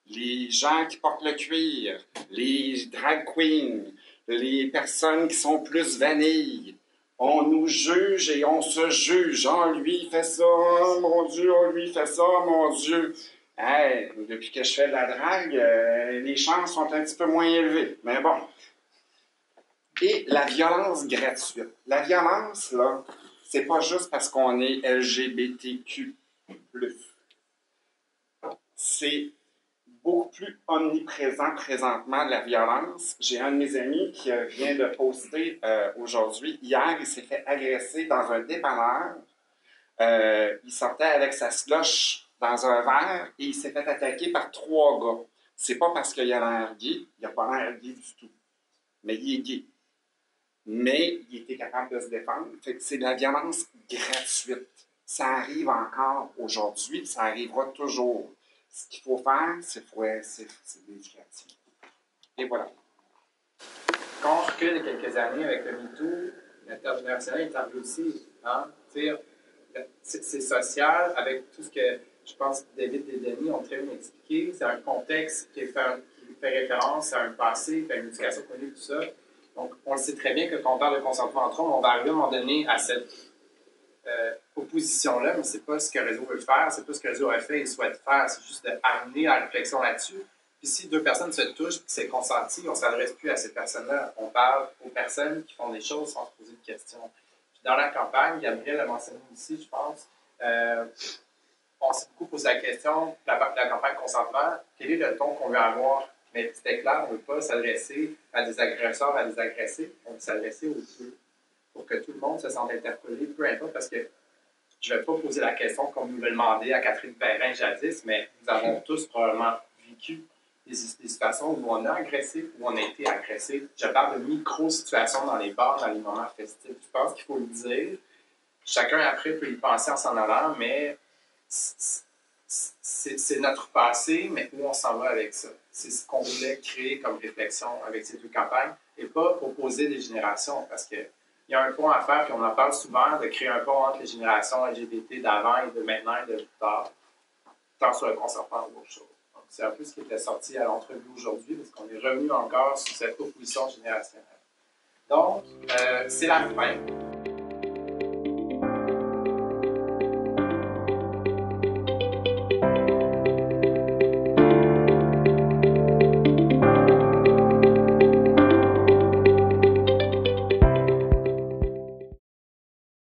Les gens qui portent le cuir, les drag queens, les personnes qui sont plus vanille. On nous juge et on se juge. Oh, lui, il fait ça. Oh, mon Dieu, oh, lui, il fait ça. Mon Dieu. Hey, depuis que je fais de la drague, les chances sont un petit peu moins élevées. Mais bon. Et la violence gratuite. La violence, là, c'est pas juste parce qu'on est LGBTQ+. C'est beaucoup plus omniprésent présentement, la violence. J'ai un de mes amis qui vient de poster aujourd'hui. Hier, il s'est fait agresser dans un dépanneur. Il sortait avec sa slush dans un verre et il s'est fait attaquer par 3 gars. C'est pas parce qu'il a l'air gay, il a pas l'air gay du tout. Mais il est gay. Mais il était capable de se défendre. Fait que c'est de la violence gratuite. Ça arrive encore aujourd'hui, ça arrivera toujours. Ce qu'il faut faire, c'est l'éducation. Et voilà. Quand on recule de quelques années avec le MeToo, l'intergénérationnel est arrivé aussi. Hein? C'est social avec tout ce que je pense que David et Denis ont très bien expliqué. C'est un contexte qui fait référence à un passé, à une éducation connue, tout ça. Donc, on le sait très bien que quand on parle de consentement entre hommes, on va arriver à un moment donné à cette opposition-là, mais c'est pas ce que Réseau veut faire, c'est pas ce que Réseau a fait et souhaite faire, c'est juste d'amener la réflexion là-dessus. Puis si 2 personnes se touchent et que c'est consenti, on ne s'adresse plus à ces personnes-là. On parle aux personnes qui font des choses sans se poser de questions. Puis dans la campagne, Gabriel a mentionné ici, je pense, on s'est beaucoup posé la question, la campagne consentement, quel est le ton qu'on veut avoir? Mais c'était clair, on ne veut pas s'adresser à des agresseurs, à des agressés, on veut s'adresser aux deux, pour que tout le monde se sente interpellé, peu importe, parce que je ne vais pas poser la question comme nous le demandé à Catherine Perrin jadis, mais nous avons tous probablement vécu des situations où on a agressé, où on a été agressé. Je parle de micro-situations dans les bars, dans les moments festifs. Je pense qu'il faut le dire. Chacun après peut y penser en s'en allant, mais c'est notre passé, mais où on s'en va avec ça. C'est ce qu'on voulait créer comme réflexion avec ces 2 campagnes et pas opposer des générations parce que il y a un pont à faire, puis on en parle souvent, de créer un pont entre les générations LGBT d'avant et de maintenant et de plus tard, tant sur le consentement ou autre chose. Donc, c'est un peu ce qui était sorti à l'entrevue aujourd'hui, parce qu'on est revenu encore sur cette opposition générationnelle. Donc, c'est la fin.